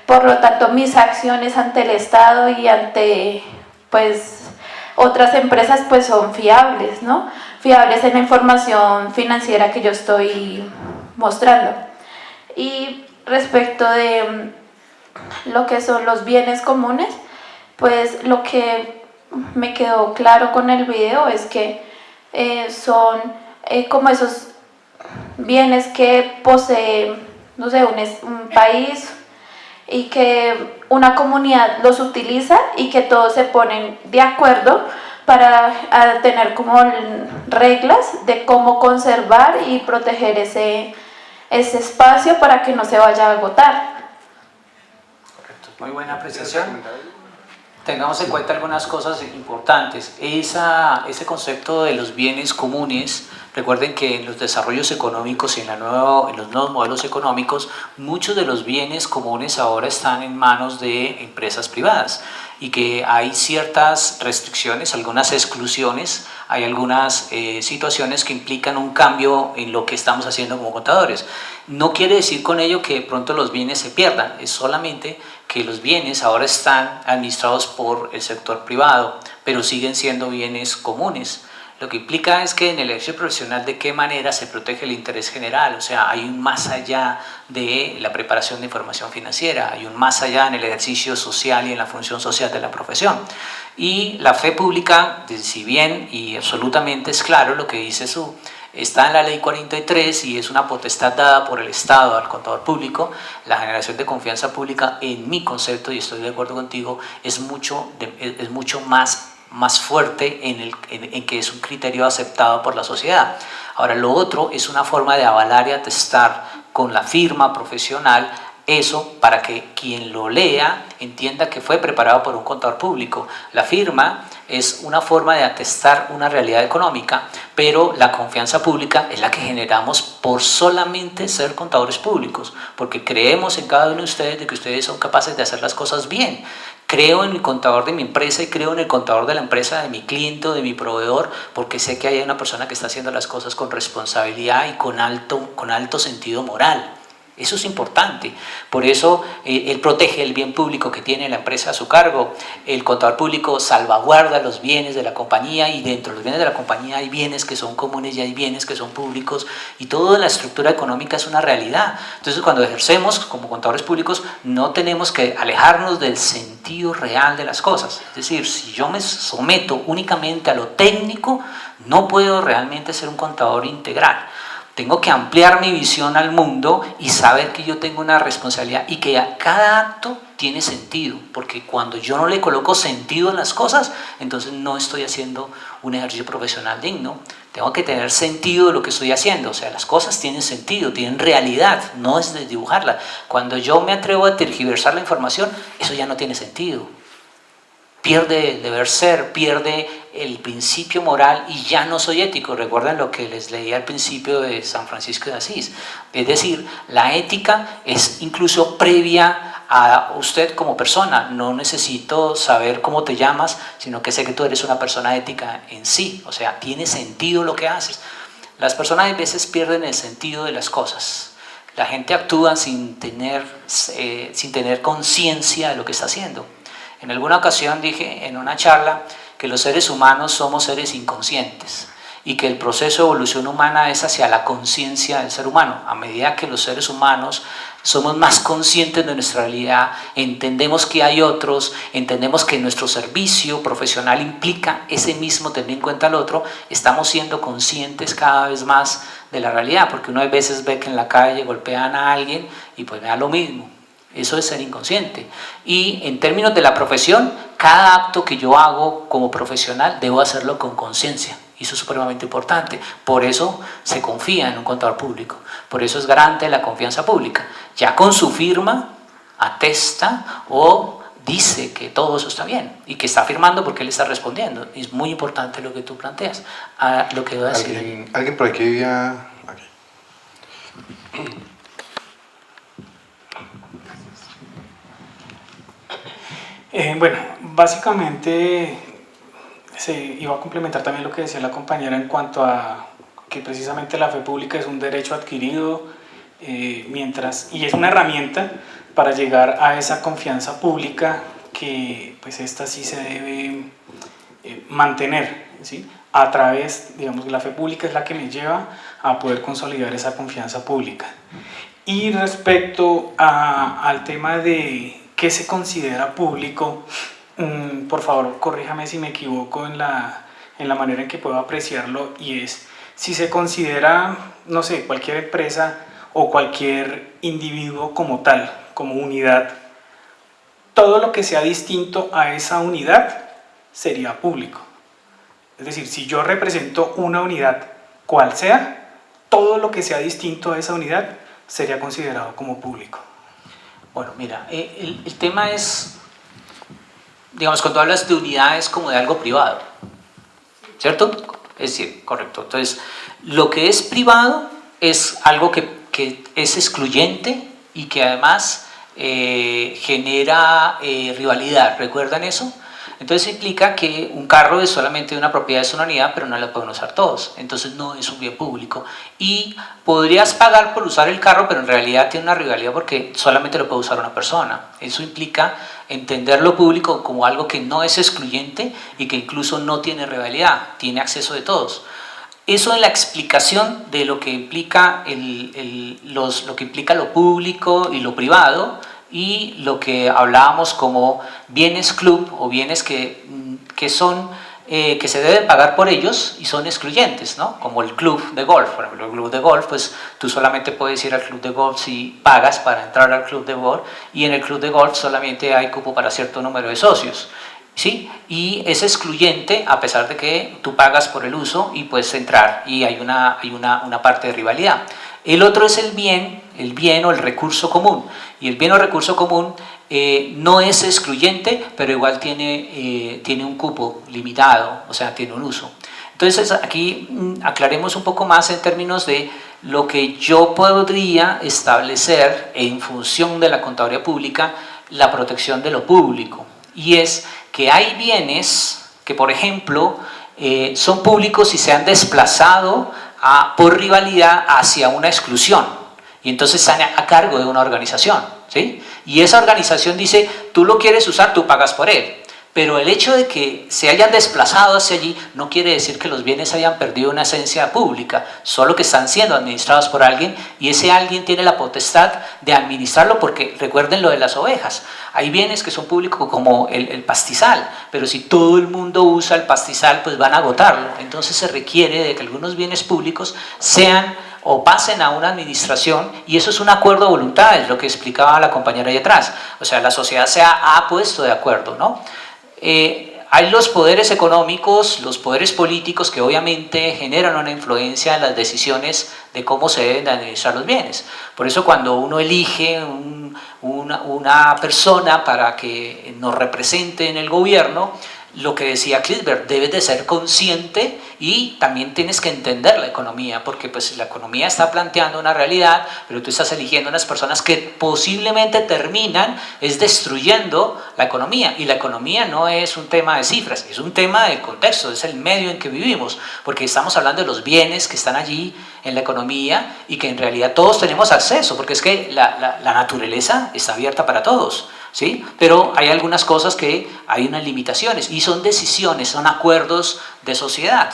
por lo tanto mis acciones ante el Estado y ante pues otras empresas pues son fiables, ¿no? Fiables en la información financiera que yo estoy mostrando. Y respecto de lo que son los bienes comunes, pues lo que me quedó claro con el video es que son como esos bienes que posee, no sé, un país y que una comunidad los utiliza y que todos se ponen de acuerdo para tener como reglas de cómo conservar y proteger ese espacio para que no se vaya a agotar. Correcto, muy buena apreciación. Tengamos en cuenta algunas cosas importantes. Ese concepto de los bienes comunes, recuerden que en los desarrollos económicos y en los nuevos modelos económicos, muchos de los bienes comunes ahora están en manos de empresas privadas y que hay ciertas restricciones, algunas exclusiones, hay algunas situaciones que implican un cambio en lo que estamos haciendo como contadores. No quiere decir con ello que de pronto los bienes se pierdan, es solamente que los bienes ahora están administrados por el sector privado, pero siguen siendo bienes comunes. Lo que implica es que en el ejercicio profesional de qué manera se protege el interés general, o sea, hay un más allá de la preparación de información financiera, hay un más allá en el ejercicio social y en la función social de la profesión. Y la fe pública, si bien y absolutamente es claro lo que dice está en la ley 43 y es una potestad dada por el Estado al contador público, la generación de confianza pública, en mi concepto, y estoy de acuerdo contigo, es mucho más fuerte en que es un criterio aceptado por la sociedad. Ahora, lo otro es una forma de avalar y atestar con la firma profesional eso para que quien lo lea entienda que fue preparado por un contador público. La firma es una forma de atestar una realidad económica, pero la confianza pública es la que generamos por solamente ser contadores públicos, porque creemos en cada uno de ustedes de que ustedes son capaces de hacer las cosas bien. Creo en el contador de mi empresa y creo en el contador de la empresa de mi cliente o de mi proveedor, porque sé que hay una persona que está haciendo las cosas con responsabilidad y con alto sentido moral. Eso es importante. Por eso él protege el bien público que tiene la empresa a su cargo. El contador público salvaguarda los bienes de la compañía y dentro de los bienes de la compañía hay bienes que son comunes y hay bienes que son públicos y toda la estructura económica es una realidad. Entonces, cuando ejercemos como contadores públicos no tenemos que alejarnos del sentido real de las cosas. Es decir, si yo me someto únicamente a lo técnico, no puedo realmente ser un contador integral. Tengo que ampliar mi visión al mundo y saber que yo tengo una responsabilidad y que cada acto tiene sentido, porque cuando yo no le coloco sentido a las cosas, entonces no estoy haciendo un ejercicio profesional digno. Tengo que tener sentido de lo que estoy haciendo, o sea, las cosas tienen sentido, tienen realidad, no es de dibujarla. Cuando yo me atrevo a tergiversar la información, eso ya no tiene sentido. Pierde el deber ser, pierde el principio moral y ya no soy ético. Recuerden lo que les leí al principio de San Francisco de Asís. Es decir, la ética es incluso previa a usted como persona. No necesito saber cómo te llamas, sino que sé que tú eres una persona ética en sí. O sea, tiene sentido lo que haces. Las personas a veces pierden el sentido de las cosas. La gente actúa sin tener conciencia de lo que está haciendo. En alguna ocasión dije en una charla que los seres humanos somos seres inconscientes y que el proceso de evolución humana es hacia la conciencia del ser humano. A medida que los seres humanos somos más conscientes de nuestra realidad, entendemos que hay otros, entendemos que nuestro servicio profesional implica ese mismo tener en cuenta al otro, estamos siendo conscientes cada vez más de la realidad, porque uno a veces ve que en la calle golpean a alguien y pues me da lo mismo. Eso es ser inconsciente. Y en términos de la profesión, cada acto que yo hago como profesional debo hacerlo con conciencia. Y eso es supremamente importante. Por eso se confía en un contador público. Por eso es garante de la confianza pública. Ya con su firma atesta o dice que todo eso está bien y que está firmando porque él está respondiendo. Y es muy importante lo que tú planteas. Lo que voy a decir. ¿Alguien por aquí había...? Bueno, básicamente se iba a complementar también lo que decía la compañera en cuanto a que precisamente la fe pública es un derecho adquirido y es una herramienta para llegar a esa confianza pública que pues esta sí se debe mantener, ¿sí? A través, digamos, la fe pública es la que me lleva a poder consolidar esa confianza pública. Y respecto al tema de ¿qué se considera público? Por favor, corríjame si me equivoco en la manera en que puedo apreciarlo, y es si se considera, no sé, cualquier empresa o cualquier individuo como tal, como unidad, todo lo que sea distinto a esa unidad sería público. Es decir, si yo represento una unidad, cual sea, todo lo que sea distinto a esa unidad sería considerado como público. Bueno, mira, el tema es, digamos, cuando hablas de unidades como de algo privado, ¿cierto? Es decir, correcto. Entonces, lo que es privado es algo que es excluyente y que además genera rivalidad. ¿Recuerdan eso? Entonces implica que un carro es solamente una propiedad de una unidad, pero no la pueden usar todos. Entonces no es un bien público. Y podrías pagar por usar el carro, pero en realidad tiene una rivalidad porque solamente lo puede usar una persona. Eso implica entender lo público como algo que no es excluyente y que incluso no tiene rivalidad, tiene acceso de todos. Eso es la explicación de lo que implica lo que implica lo público y lo privado, y lo que hablábamos como bienes club o bienes que se deben pagar por ellos y son excluyentes, ¿no? Como el club de golf. Por ejemplo, el club de golf, pues tú solamente puedes ir al club de golf si pagas para entrar al club de golf, y en el club de golf solamente hay cupo para cierto número de socios, ¿sí? Y es excluyente a pesar de que tú pagas por el uso y puedes entrar, y hay una parte de rivalidad. El otro es el bien o el recurso común, y el bien o recurso común no es excluyente, pero igual tiene un cupo limitado, o sea, tiene un uso. Entonces aquí aclaremos un poco más en términos de lo que yo podría establecer en función de la contaduría pública, la protección de lo público, y es que hay bienes que, por ejemplo, son públicos y se han desplazado por rivalidad hacia una exclusión, y entonces están a cargo de una organización, ¿sí? Y esa organización dice, tú lo quieres usar, tú pagas por él. Pero el hecho de que se hayan desplazado hacia allí no quiere decir que los bienes hayan perdido una esencia pública, solo que están siendo administrados por alguien, y ese alguien tiene la potestad de administrarlo, porque recuerden lo de las ovejas. Hay bienes que son públicos como el pastizal, pero si todo el mundo usa el pastizal, pues van a agotarlo. Entonces se requiere de que algunos bienes públicos sean o pasen a una administración, y eso es un acuerdo de voluntades, lo que explicaba la compañera ahí atrás. O sea, la sociedad se ha puesto de acuerdo, ¿no? Hay los poderes económicos, los poderes políticos, que obviamente generan una influencia en las decisiones de cómo se deben de administrar los bienes. Por eso cuando uno elige una persona para que nos represente en el gobierno, lo que decía Clisberg, debes de ser consciente y también tienes que entender la economía, porque pues la economía está planteando una realidad, pero tú estás eligiendo unas personas que posiblemente terminan destruyendo la economía, y la economía no es un tema de cifras, es un tema del contexto, es el medio en que vivimos, porque estamos hablando de los bienes que están allí en la economía y que en realidad todos tenemos acceso, porque es que la naturaleza está abierta para todos. ¿sí? Pero hay algunas cosas que hay unas limitaciones y son decisiones, son acuerdos de sociedad,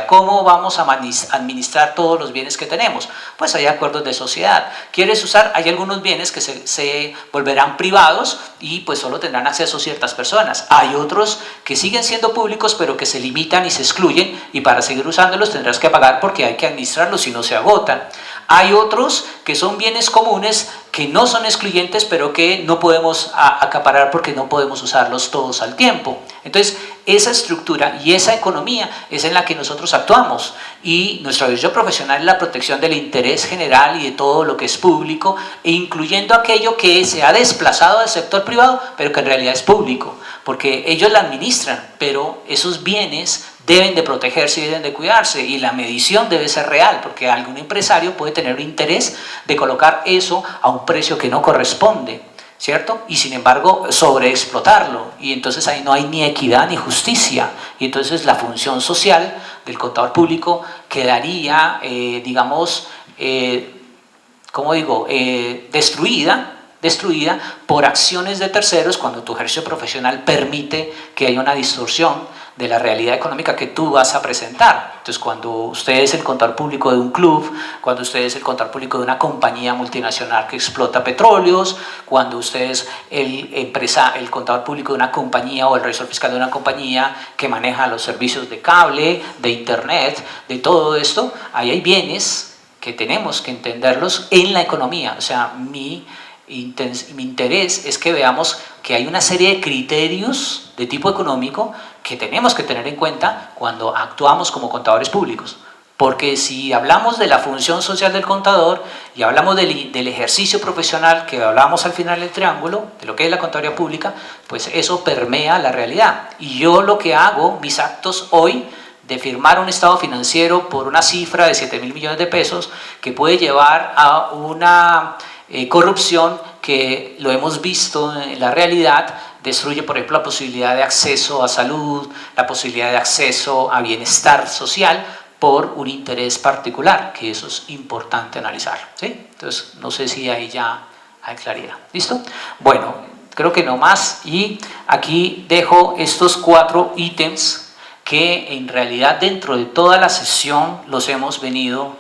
¿Cómo vamos a administrar todos los bienes que tenemos? Pues hay acuerdos de sociedad. ¿Quieres usar? Hay algunos bienes que se volverán privados y pues solo tendrán acceso ciertas personas. Hay otros que siguen siendo públicos pero que se limitan y se excluyen y para seguir usándolos tendrás que pagar porque hay que administrarlos si no se agotan. Hay otros que son bienes comunes que no son excluyentes pero que no podemos acaparar porque no podemos usarlos todos al tiempo. Entonces esa estructura y esa economía es en la que nosotros actuamos y nuestro ejercicio profesional es la protección del interés general y de todo lo que es público e incluyendo aquello que se ha desplazado del sector privado pero que en realidad es público porque ellos la administran pero esos bienes deben de protegerse y deben de cuidarse y la medición debe ser real porque algún empresario puede tener un interés de colocar eso a un precio que no corresponde, ¿cierto? Y sin embargo sobreexplotarlo y entonces ahí no hay ni equidad ni justicia y entonces la función social del contador público quedaría, destruida por acciones de terceros cuando tu ejercicio profesional permite que haya una distorsión de la realidad económica que tú vas a presentar. Entonces, cuando usted es el contador público de un club, cuando usted es el contador público de una compañía multinacional que explota petróleos, cuando usted es el contador público de una compañía o el revisor fiscal de una compañía que maneja los servicios de cable, de internet, de todo esto, ahí hay bienes que tenemos que entenderlos en la economía. O sea, mi interés es que veamos que hay una serie de criterios de tipo económico que tenemos que tener en cuenta cuando actuamos como contadores públicos. Porque si hablamos de la función social del contador y hablamos del ejercicio profesional que hablamos al final del triángulo, de lo que es la contaduría pública, pues eso permea la realidad. Y yo lo que hago, mis actos hoy, de firmar un estado financiero por una cifra de 7.000 millones de pesos que puede llevar a una corrupción que lo hemos visto en la realidad, destruye por ejemplo la posibilidad de acceso a salud, la posibilidad de acceso a bienestar social por un interés particular, que eso es importante analizar, ¿sí? Entonces no sé si ahí ya hay claridad. ¿Listo? Bueno, creo que no más y aquí dejo estos 4 ítems que en realidad dentro de toda la sesión los hemos venido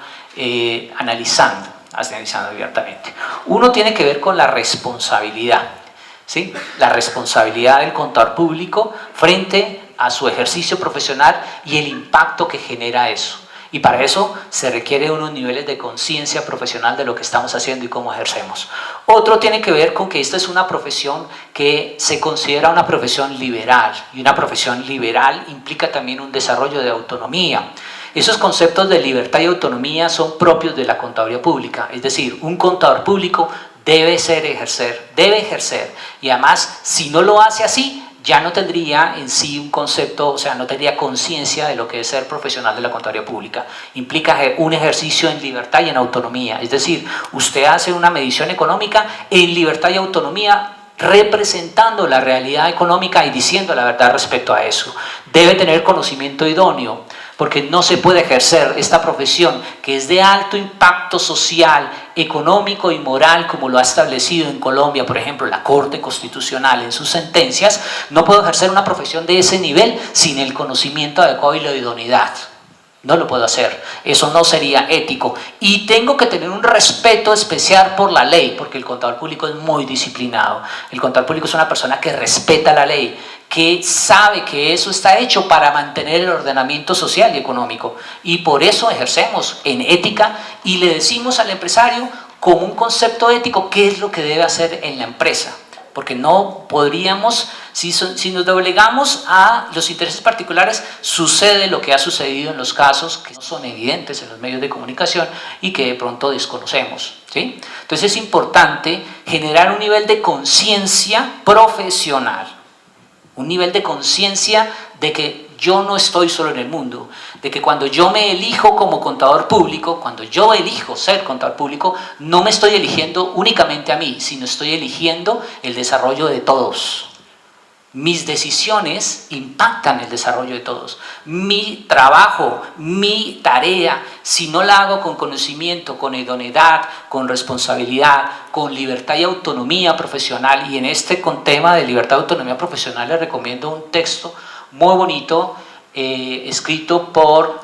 analizando abiertamente. Uno tiene que ver con la responsabilidad, ¿sí? La responsabilidad del contador público frente a su ejercicio profesional y el impacto que genera eso. Y para eso se requiere unos niveles de conciencia profesional de lo que estamos haciendo y cómo ejercemos. Otro tiene que ver con que esta es una profesión que se considera una profesión liberal y una profesión liberal implica también un desarrollo de autonomía. Esos conceptos de libertad y autonomía son propios de la contaduría pública, es decir, un contador público debe ejercer y además si no lo hace así ya no tendría en sí un concepto, o sea, no tendría conciencia de lo que es ser profesional de la contaduría pública. Implica un ejercicio en libertad y en autonomía, es decir, usted hace una medición económica en libertad y autonomía representando la realidad económica y diciendo la verdad respecto a eso. Debe tener conocimiento idóneo, porque no se puede ejercer esta profesión que es de alto impacto social, económico y moral, como lo ha establecido en Colombia, por ejemplo, la Corte Constitucional en sus sentencias. No puedo ejercer una profesión de ese nivel sin el conocimiento adecuado y la idoneidad. No lo puedo hacer, eso no sería ético. Y tengo que tener un respeto especial por la ley, porque el contador público es muy disciplinado. El contador público es una persona que respeta la ley, que sabe que eso está hecho para mantener el ordenamiento social y económico. Y por eso ejercemos en ética y le decimos al empresario como un concepto ético qué es lo que debe hacer en la empresa. Porque no podríamos, si nos doblegamos a los intereses particulares, sucede lo que ha sucedido en los casos que no son evidentes en los medios de comunicación y que de pronto desconocemos, ¿sí? Entonces es importante generar un nivel de conciencia profesional, un nivel de conciencia de que yo no estoy solo en el mundo, de que cuando yo me elijo como contador público, cuando yo elijo ser contador público, no me estoy eligiendo únicamente a mí, sino estoy eligiendo el desarrollo de todos. Mis decisiones impactan el desarrollo de todos. Mi trabajo, mi tarea, si no la hago con conocimiento, con idoneidad, con responsabilidad, con libertad y autonomía profesional, y en este tema de libertad y autonomía profesional les recomiendo un texto muy bonito, escrito por,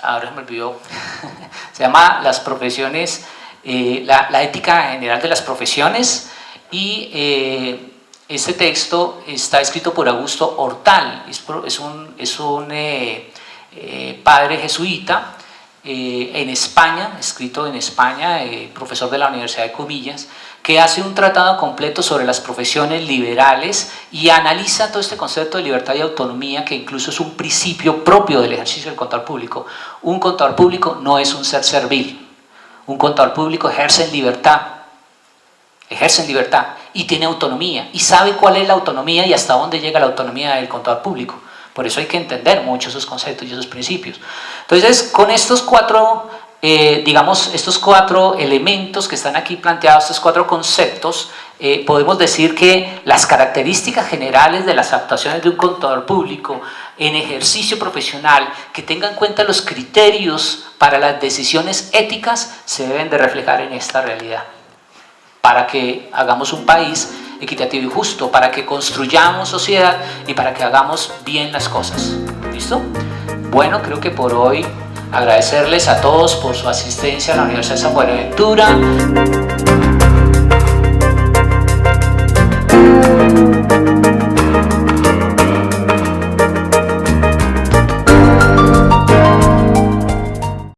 ahora me olvidó, se llama Las profesiones, la ética general de las profesiones, y este texto está escrito por Augusto Hortal, es un padre jesuita en España, escrito en España, profesor de la Universidad de Comillas, que hace un tratado completo sobre las profesiones liberales y analiza todo este concepto de libertad y autonomía, que incluso es un principio propio del ejercicio del contador público. Un contador público no es un ser servil, un contador público ejerce en libertad y tiene autonomía y sabe cuál es la autonomía y hasta dónde llega la autonomía del contador público. Por eso hay que entender mucho esos conceptos y esos principios. Entonces, con estos cuatro, estos cuatro elementos que están aquí planteados, estos cuatro conceptos, podemos decir que las características generales de las actuaciones de un contador público en ejercicio profesional, que tengan en cuenta los criterios para las decisiones éticas, se deben de reflejar en esta realidad, para que hagamos un país equitativo y justo, para que construyamos sociedad y para que hagamos bien las cosas. ¿Listo? Bueno, creo que por hoy agradecerles a todos por su asistencia a la Universidad de San Buenaventura.